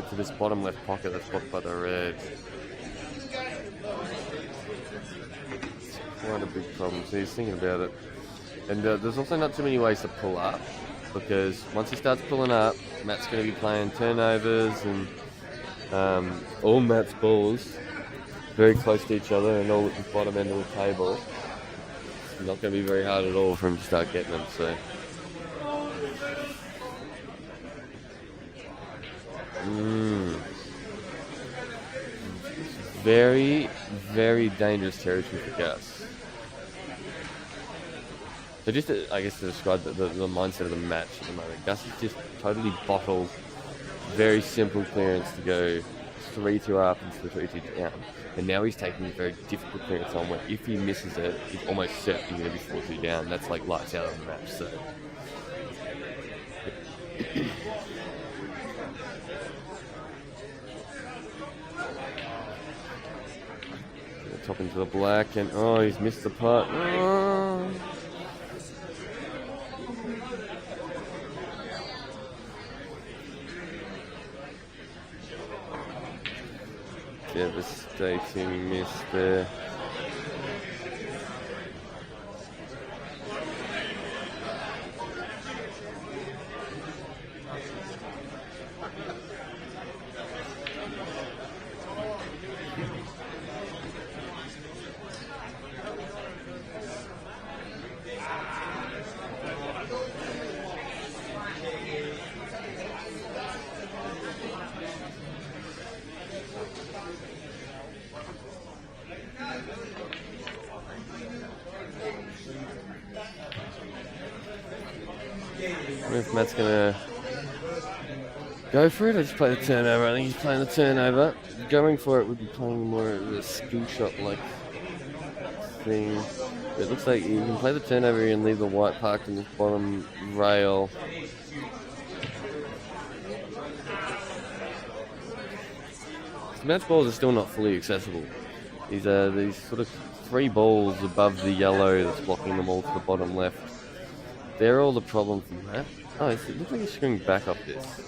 to this bottom left pocket that's blocked by the red. It's quite a big problem, so he's thinking about it. And there's also not too many ways to pull up, because once he starts pulling up, Matt's going to be playing turnovers and all Matt's balls very close to each other and all at the bottom end of the table. It's not going to be very hard at all for him to start getting them, so... Very, very dangerous territory for Gus. So just to, I guess to describe the mindset of the match at the moment, Gus is just totally bottled, very simple clearance to go 3-2 up into the 3-2 down. And now he's taking a very difficult clearance on where if he misses it, he's almost certain he's going to be 4-2 down. That's like lights out of the match, so... top into the black, and oh, he's missed the putt. Oh. Devastating miss there. If Matt's gonna go for it, I just play the turnover. I think he's playing the turnover. Going for it would be playing more of a skill shot like thing. But it looks like you can play the turnover and leave the white parked in this bottom rail. The match balls are still not fully accessible. These are these sort of 3 balls above the yellow that's blocking them all to the bottom left. They're all the problem from that. Oh, it looks like he's screwing back up this.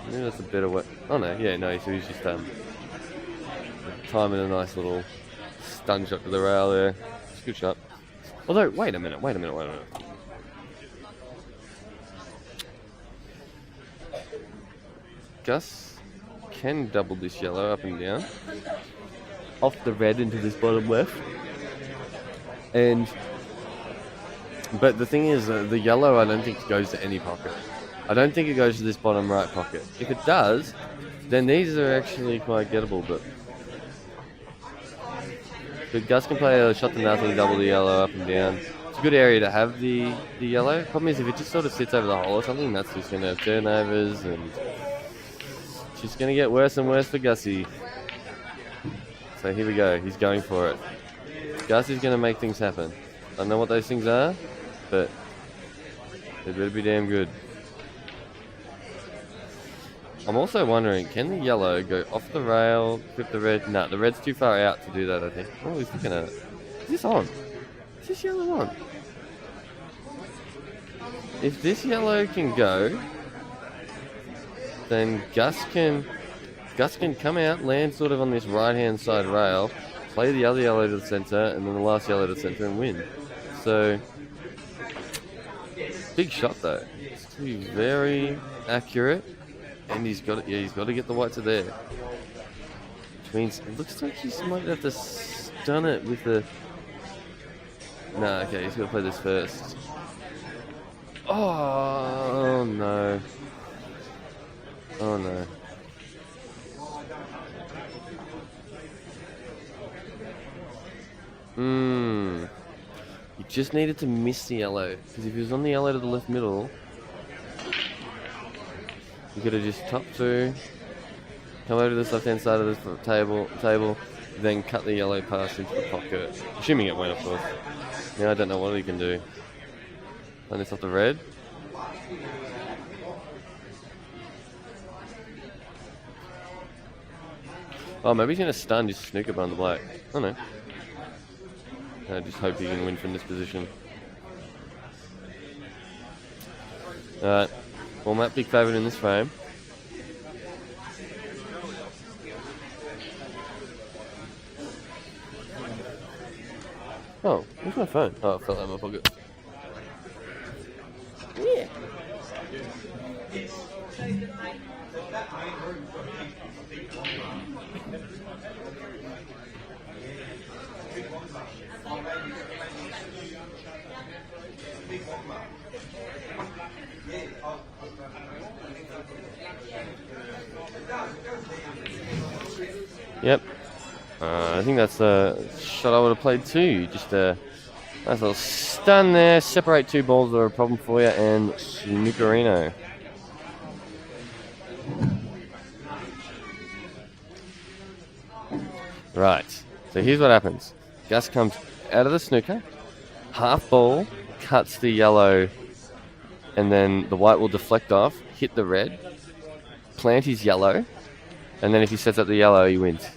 Maybe that's a better way. Oh no, yeah, no, so he's just timing a nice little stun shot to the rail there. It's a good shot. Although, wait a minute. Gus can double this yellow up and down. Off the red into this bottom left. But the thing is, the yellow I don't think goes to any pocket. I don't think it goes to this bottom right pocket. If it does, then these are actually quite gettable. But Gus can play a shot to nothing, double the yellow up and down. It's a good area to have the yellow. Problem is, if it just sort of sits over the hole or something, that's just going to have turnovers, and it's just going to get worse and worse for Gussie. So here we go. He's going for it. Gussie's going to make things happen. I don't know what those things are, but they better be damn good. I'm also wondering, can the yellow go off the rail, clip the red? No, the red's too far out to do that, I think. Oh, he's looking at it. Is this on? Is this yellow on? If this yellow can go, then Gus can come out, land sort of on this right-hand side rail, play the other yellow to the centre, and then the last yellow to the centre and win. So, big shot though. It's very accurate. And he's got it. Yeah, he's got to get the white to there. Which means it looks like he might have to stun it with the. No, okay, he's got to play this first. Oh no! Oh no! He just needed to miss the yellow, because if he was on the yellow to the left middle. You could have just topped through, come over to this left-hand side of this table, then cut the yellow pass into the pocket. Assuming it went, of course. Now I don't know what he can do. Run this off the red. Oh, maybe he's going to stun just snooker behind the black. Oh no. I just hope he can win from this position. Alright. Well, Matt, big favourite in this frame. Oh, where's my phone? Oh, it fell out of my pocket. Yeah. Yep. I think that's a shot I would have played too. Just a nice little stun there. Separate 2 balls that are a problem for you, and snookerino. Right. So here's what happens. Gus comes out of the snooker. Half ball cuts the yellow, and then the white will deflect off, hit the red, plant his yellow, and then if he sets up the yellow, he wins.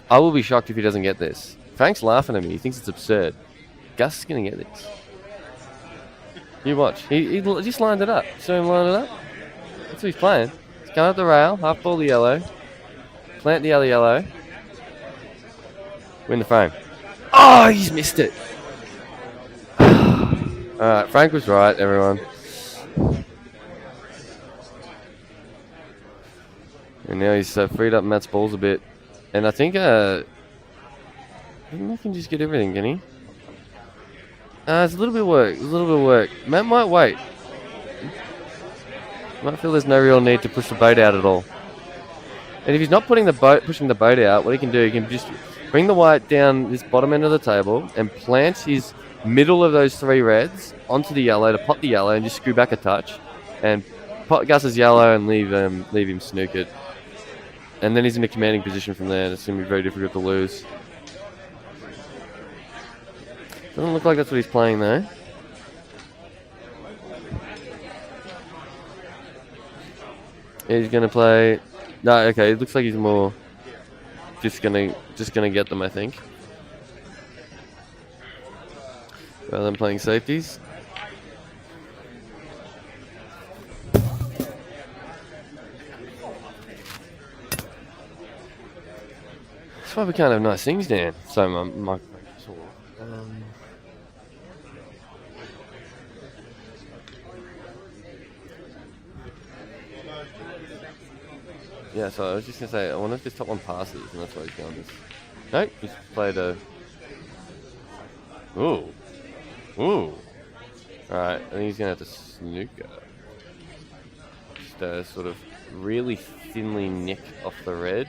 I will be shocked if he doesn't get this. Frank's laughing at me. He thinks it's absurd. Gus is going to get this. You watch. He just lined it up. Saw him line it up? That's what he's playing. He's going up the rail, half ball the yellow, plant the other yellow, win the frame. Oh, he's missed it. Alright, Frank was right, everyone. And now he's freed up Matt's balls a bit. And I think he can just get everything, can he? It's a little bit of work. Matt might wait. Might feel there's no real need to push the boat out at all. And if he's not pushing the boat out, what he can do, he can just bring the white down this bottom end of the table and plant his middle of those 3 reds onto the yellow to pot the yellow and just screw back a touch and pot Gus's yellow and leave him snookered. And then he's in a commanding position from there, and it's going to be very difficult to lose. Doesn't look like that's what he's playing, though. He's going to play... No, okay, it looks like he's more just going to get them, I think. Rather than playing safeties. That's why we can't have nice things, Dan. So my yeah, so I was just going to say, I wonder if this top one passes, and that's why he's going this. Nope, he's played a... Ooh. Alright, I think he's going to have to snooker. Just sort of really thinly nick off the red,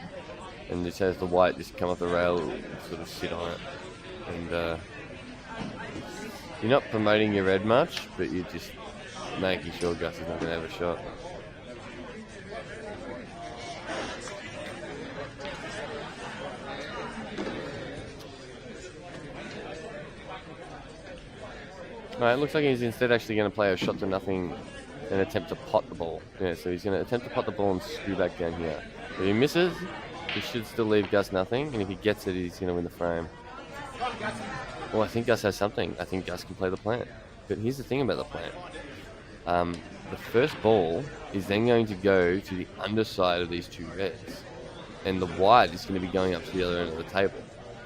and just has the white just come off the rail and sort of sit on it. And you're not promoting your red much, but you're just making sure Gus is not going to have a shot. Right, it looks like he's instead actually going to play a shot to nothing and attempt to pot the ball. Yeah, so he's going to attempt to pot the ball and screw back down here. If he misses, he should still leave Gus nothing, and if he gets it, he's going to win the frame. Well, I think Gus has something. I think Gus can play the plant. But here's the thing about the plant. The first ball is then going to go to the underside of these 2 reds, and the white is going to be going up to the other end of the table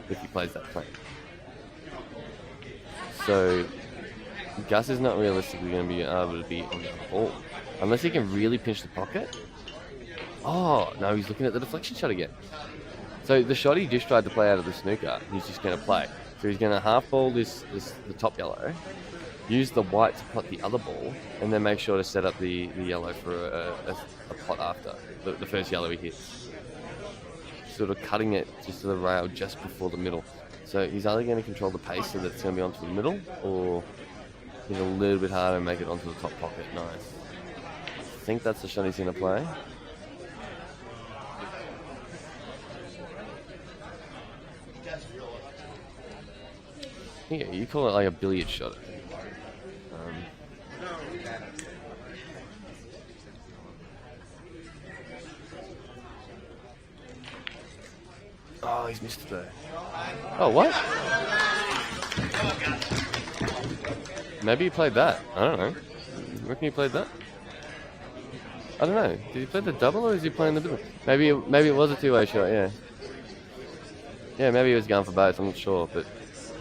if he plays that plant. So Gus is not realistically going to be able to be on the ball unless he can really pinch the pocket. Oh no, he's looking at the deflection shot again. So the shot he just tried to play out of the snooker, he's just going to play. So he's going to half ball the top yellow, use the white to pot the other ball, and then make sure to set up the yellow for a pot after the first yellow he hits. Sort of cutting it just to the rail just before the middle. So he's either going to control the pace so that it's going to be onto the middle, or he's a little bit harder and make it onto the top pocket. Nice. I think that's the shot he's going to play. Yeah, you call it like a billiard shot. Oh, he's missed it though. Oh, what? Maybe he played that. I don't know. You reckon he played that? I don't know. Did he play the double or is he playing the middle? Maybe it was a 2-way shot, yeah. Yeah, maybe he was going for both, I'm not sure, but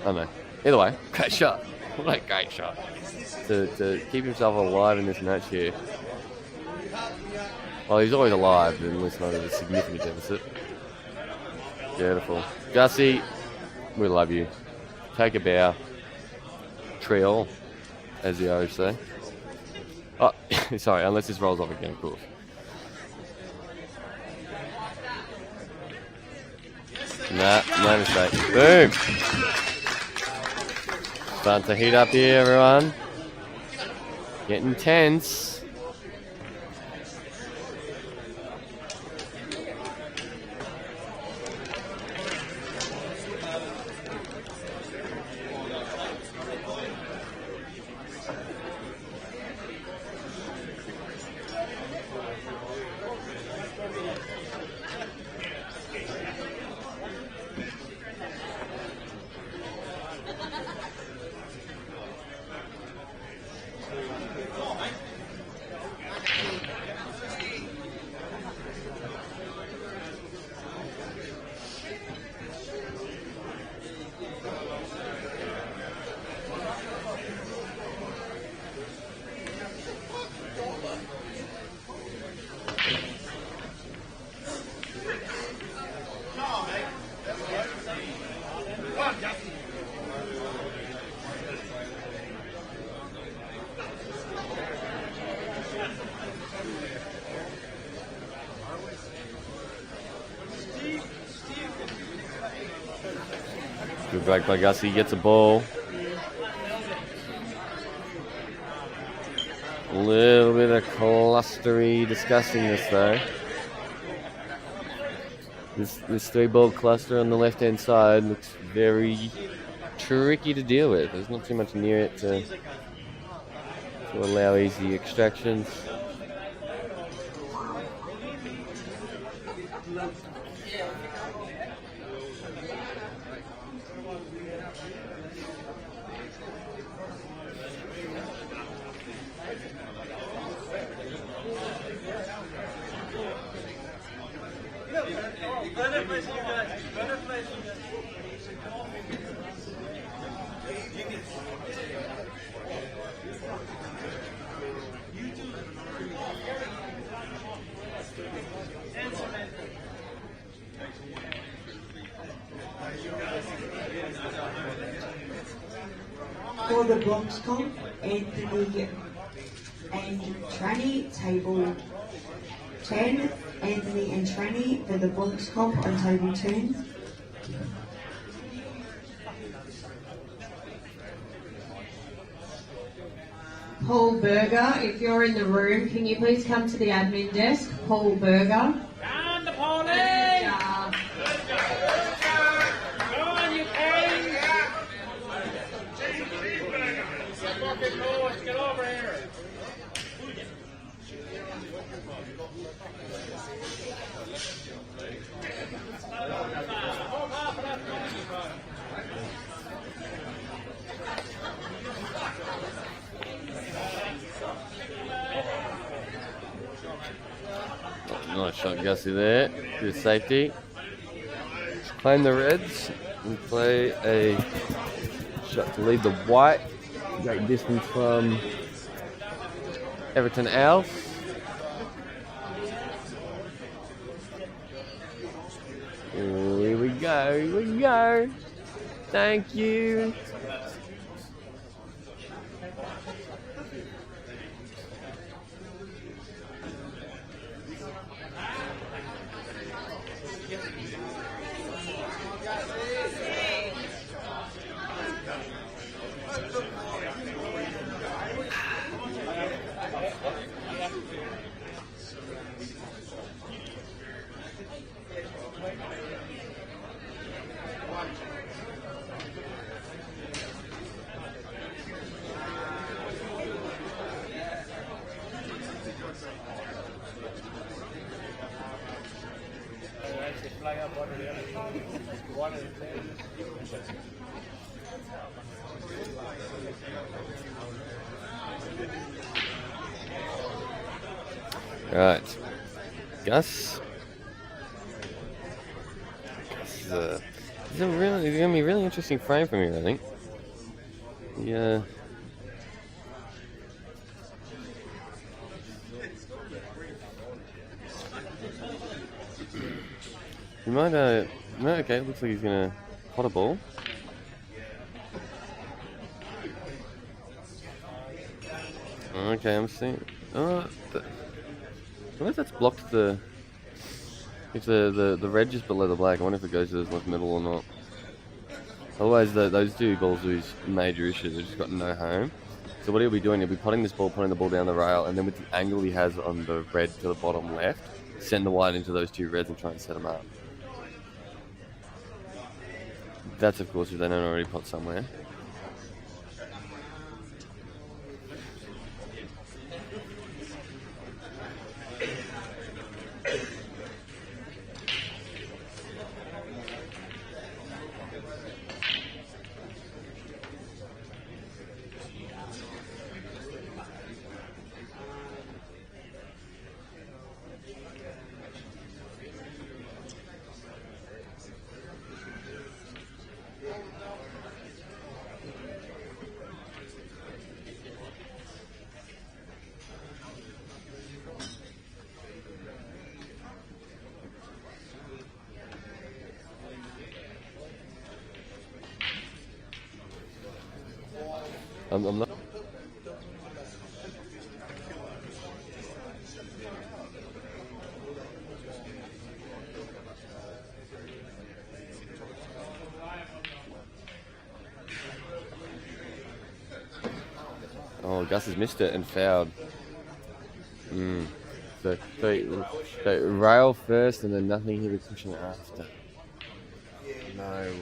I don't know. Either way, great shot. What a great shot. To keep himself alive in this match here. Well, he's always alive, but unless not at a significant deficit. Beautiful. Gussie, we love you. Take a bow. Triol, as the Irish say. Oh, sorry, unless this rolls off again, of course. Nah, no mistake. Boom! Starting to heat up here, everyone. Getting tense. Good break by Gussie. Gets a ball. A little bit of clustery disgustingness though. This 3-ball cluster on the left-hand side looks very tricky to deal with. There's not too much near it to allow easy extractions. For the blocks comp, Anthony and Tranny, table 10. Anthony and Tranny for the blocks comp on table 10. Paul Berger, if you're in the room, can you please come to the admin desk? Paul Berger. Come to Paulie! Go on, you king! Fucking boys, get over here! Nice shot, Gussie there. Good safety. Claim the Reds and play a shot to lead the white. Great distance from Everton Owls. Here we go, here we go. Thank you. Right, Gus. This is it's going to be a really interesting frame for me, I think. Yeah. He might, no, okay, looks like he's going to pot a ball. Okay, I'm seeing. Oh, I wonder if that's blocked the. If the red just below the black, I wonder if it goes to the left middle or not. Otherwise, those two balls lose major issues. They've just got no home. So what he'll be doing, he'll be putting the ball down the rail, and then with the angle he has on the red to the bottom left, send the white into those two reds and try and set them up. That's of course if they don't already pot somewhere. I'm not. Oh, Gus has missed it and fouled. So rail first and then nothing here to cushion after. No.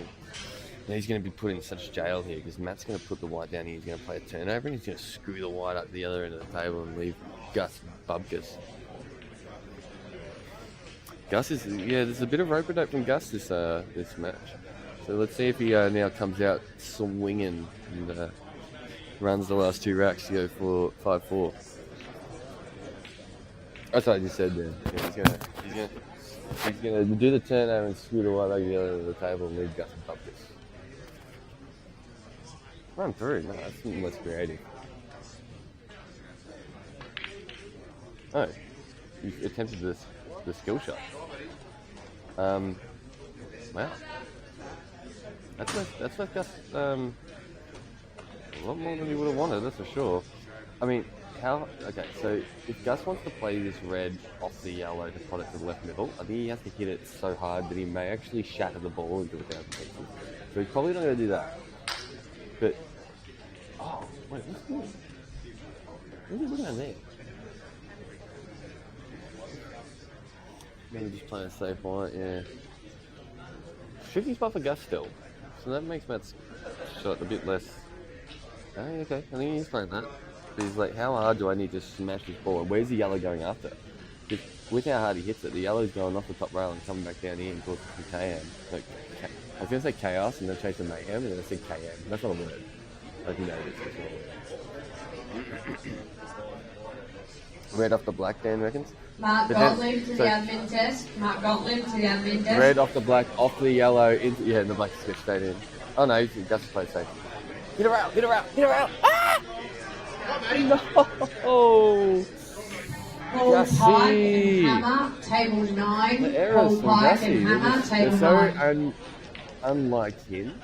And he's going to be put in such jail here because Matt's going to put the white down here. He's going to play a turnover and he's going to screw the white up the other end of the table and leave Gus bubkus. Gus is, yeah, there's a bit of rope-a-dope from Gus this match. So let's see if he now comes out swinging and runs the last 2 racks to go for 5-4. That's what I just said there. Yeah, he's gonna do the turnover and screw the white over the other end of the table and leave Gus bubkus. Run through. No, that's less creative. Oh, he attempted the skill shot. Wow. That's like Gus a lot more than he would have wanted, that's for sure. I mean, okay, so if Gus wants to play this red off the yellow to put it to the left middle, I think he has to hit it so hard that he may actually shatter the ball into 1,000 pieces. So he's probably not going to do that. But, oh, wait, what's he doing? What are you looking at there? Maybe just playing a safe one, yeah. Tricky spot for Gus still. So that makes Matt's shot a bit less. Oh, okay, I think he's playing that. But he's like, how hard do I need to smash this ball? And where's the yellow going after? Because with how hard he hits it, the yellow's going off the top rail and coming back down here and causing some KM. Like, I was going to say chaos and then chasing mayhem, and then I said KM. That's not a word. Like, you know, it's not a word. Red off the black, Dan reckons? Mark Gottlieb to the admin desk. Mark Gottlieb to the admin desk. Red off the black, off the yellow, into, yeah, and the black just gets straight in. Oh no, Gus will play safe. Hit her out, hit her out, hit her out! Ah! No! Paul Pipe and Hammer, table 9. The errors Paul from Pipe Gussie, and Hammer, they're table so 9. unlike him.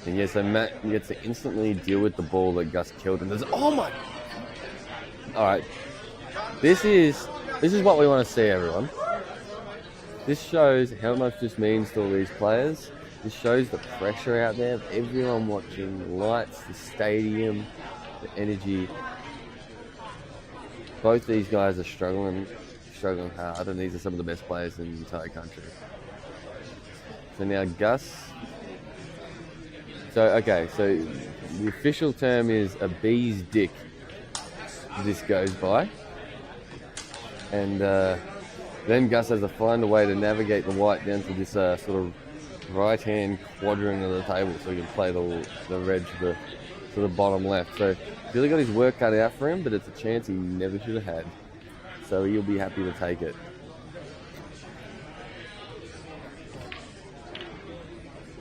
And yeah, so Matt gets to instantly deal with the ball that Gus killed, and there's, oh my! All right, this is what we want to see, everyone. This shows how much this means to all these players. This shows the pressure out there, everyone watching, the lights, the stadium, the energy. Both these guys are struggling hard, and these are some of the best players in the entire country. So now Gus. So, okay, so the official term is a bee's dick. This goes by. And then Gus has to find a way to navigate the white down to this sort of right-hand quadrant of the table so he can play the red to the bottom left. So he's really got his work cut out for him, but it's a chance he never should have had. So he'll be happy to take it.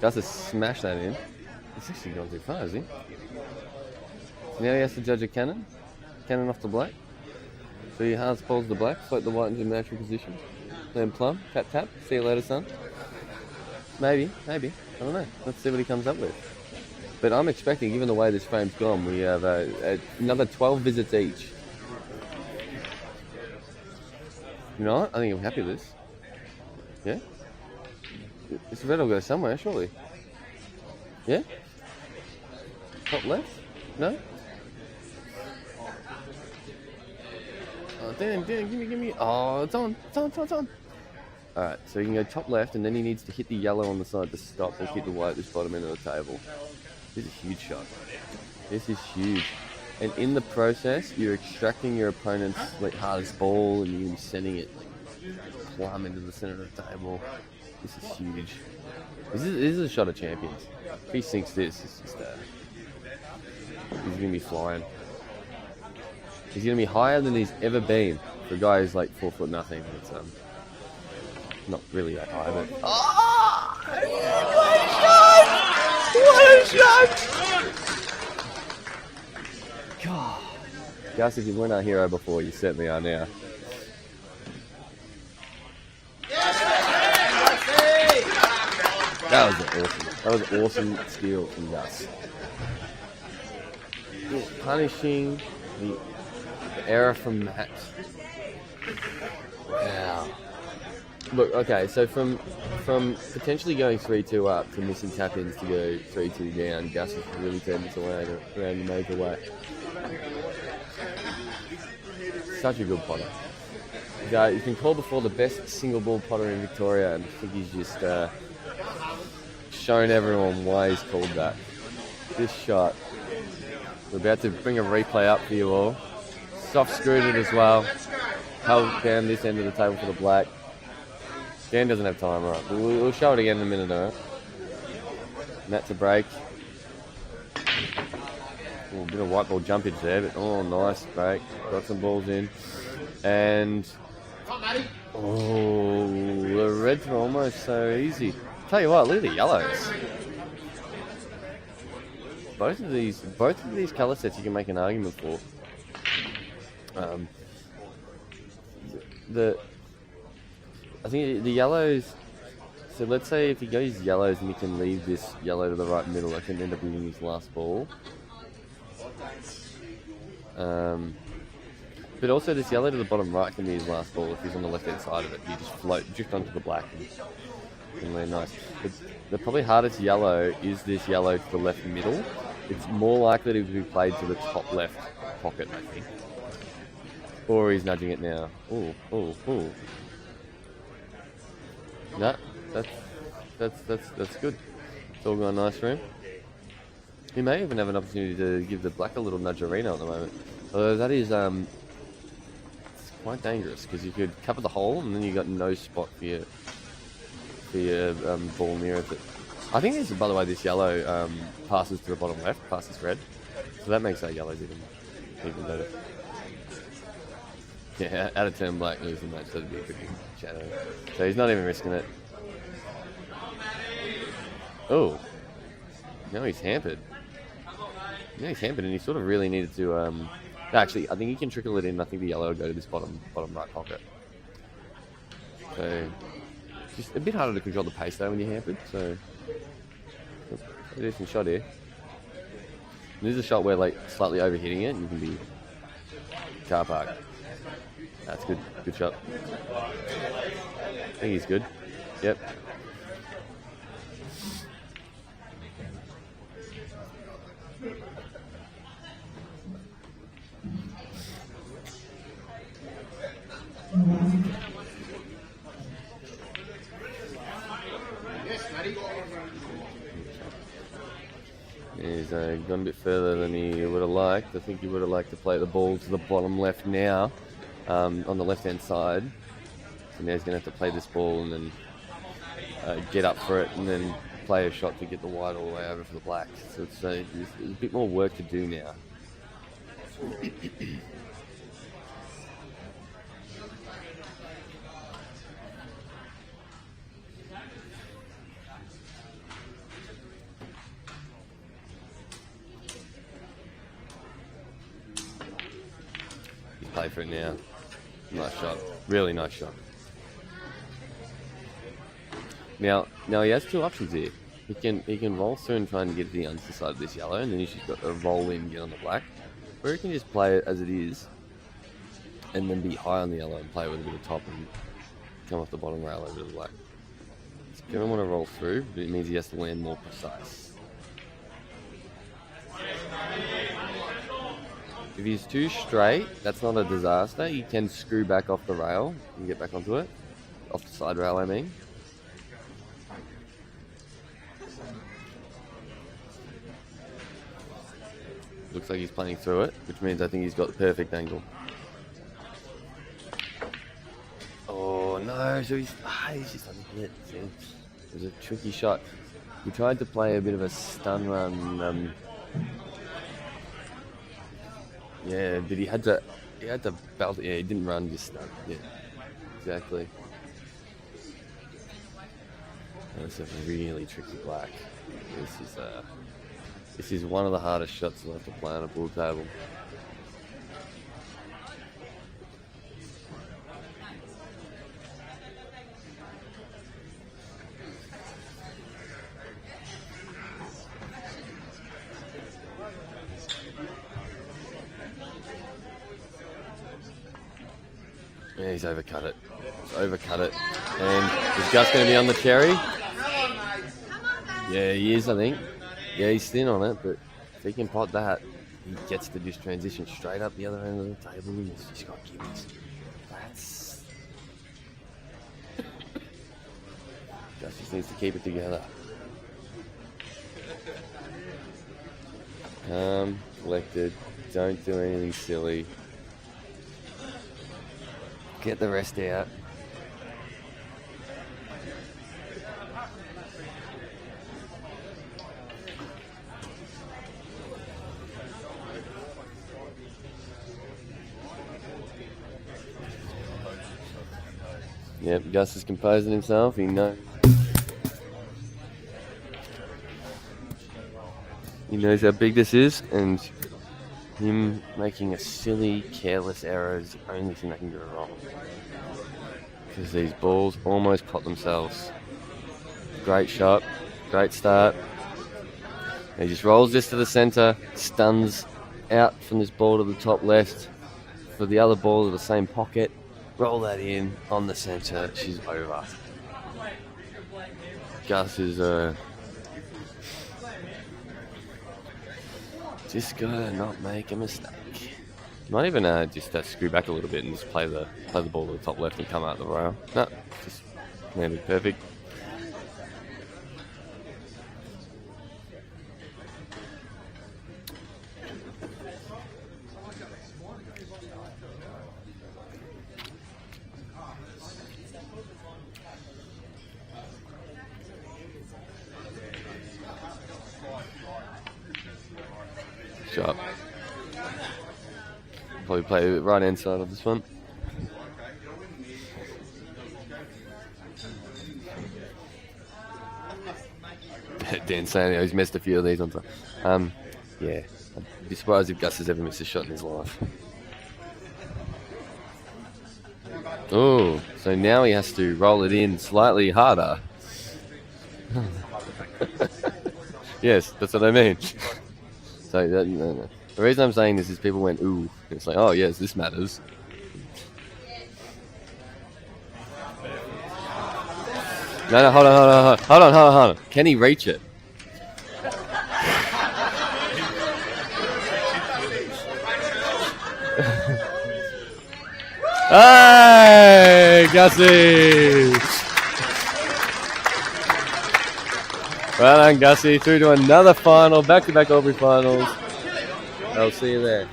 Gus has smashed that in. He's actually gone too far, is he? So now he has to judge a cannon. Cannon off the black. So he hard pulls the black, float the white into natural position. Then plum, tap tap, see you later, son. Maybe, I don't know. Let's see what he comes up with. But I'm expecting, given the way this frame's gone, we have another 12 visits each. You know what? I think I'm happy with this. Yeah? This red will go somewhere, surely. Yeah? Top left? No? Oh, Dan, give me. Oh, it's on. Alright, so you can go top left, and then he needs to hit the yellow on the side to stop or hit the white at this bottom end of the table. This is a huge shot. This is huge. And in the process, you're extracting your opponent's hardest ball, and you're going to be sending it plumb into the center of the table. This is huge. This is a shot of champions. If he sinks this, it's just he's going to be flying. He's going to be higher than he's ever been for a guy who's like 4 foot nothing. Not really that high, but... Oh! What a shot! God. Gus, if you weren't our hero before, you certainly are now. That was awesome. That was an awesome steal from Gus. Just punishing the error from Matt. Wow. Look, okay, so from potentially going 3-2 up to missing tap-ins to go 3-2 down, Gus has really turned this around in a major way. Such a good potter. He's been called before the best single ball potter in Victoria, and I think he's just shown everyone why he's called that. This shot, we're about to bring a replay up for you all. Soft screwed it as well. Held down this end of the table for the black. Dan doesn't have time, right? We'll show it again in a minute, alright? And that's a break. Ooh, a bit of white ball jumpage there, but oh, nice break. Got some balls in. And oh, the reds are almost so easy. Tell you what, look at the yellows. Both of these colour sets you can make an argument for. I think the yellows. So let's say if he goes yellows and he can leave this yellow to the right middle, I can end up using his last ball. But also this yellow to the bottom right can be his last ball if he's on the left hand side of it. You just drift onto the black and land nice. But the probably hardest yellow is this yellow to the left middle. It's more likely to be played to the top left pocket, I think. Or he's nudging it now. Ooh. No, that's good. It's all going nice for him. He may even have an opportunity to give the black a little nudgerino at the moment. Although that is it's quite dangerous because you could cover the hole and then you got no spot for your ball near it. I think this, by the way, this yellow passes to the bottom left, past this red, so that makes our yellows even better. Yeah, out of turn black losing that, so that'd be a good shadow. So he's not even risking it. Oh, now he's hampered. Now he's hampered, and he sort of really needed to. Actually, I think he can trickle it in. I think the yellow will go to this bottom right pocket. So just a bit harder to control the pace though when you're hampered. So a decent shot here. And this is a shot where like slightly overhitting it, you can be car park. That's good. Good shot. I think he's good. Yep. He's gone a bit further than he would have liked. I think he would have liked to play the ball to the bottom left now, on the left-hand side. So now he's going to have to play this ball and then get up for it and then play a shot to get the white all the way over for the black. So it's a bit more work to do now. Play for it now. Nice shot. Really nice shot. Now he has two options here. He can roll through and try and get to the underside of this yellow, and then he's just got to roll in and get on the black. Or he can just play it as it is, and then be high on the yellow and play with a bit of top and come off the bottom rail over to the black. He's going to want to roll through, but it means he has to land more precise. If he's too straight, that's not a disaster. He can screw back off the rail and get back onto it. Off the side rail, I mean. Looks like he's playing through it, which means I think he's got the perfect angle. Oh no, so he's just unhit. It was a tricky shot. He tried to play a bit of a stun run. Yeah, but he had to belt it. Yeah, he didn't run, just stun. Yeah, exactly. That's a really tricky black. This is one of the hardest shots you'll have to play on a pool table. Yeah, he's overcut it. He's overcut it. And is Gus going to be on the cherry? Yeah, he is, I think. Yeah, he's thin on it, but if he can pot that, he gets to just transition straight up the other end of the table. He's just got gibbies. That's... Gus just needs to keep it together. Collected. Don't do anything silly. Get the rest out. Yep, Gus is composing himself. He knows how big this is, and him making a silly, careless error is the only thing that can go wrong. Because these balls almost pot themselves. Great shot, great start. He just rolls this to the centre, stuns out from this ball to the top left for the other ball to the same pocket. Roll that in on the centre. She's over. Gus is just gotta not make a mistake. Might even just screw back a little bit and just play the ball to the top left and come out the rail. No, just landed perfect. Sharp. Probably play the right hand side of this one. Dan saying he's missed a few of these on time. Yeah, I'd be surprised if Gus has ever missed a shot in his life. Oh, so now he has to roll it in slightly harder. Yes, that's what I mean. So no. The reason I'm saying this is people went, ooh. It's like, oh yes, this matters. No, hold on. Can he reach it? Hey, Gussie! Well done, Gussie. Through to another final, back-to-back Albury finals. I'll see you there.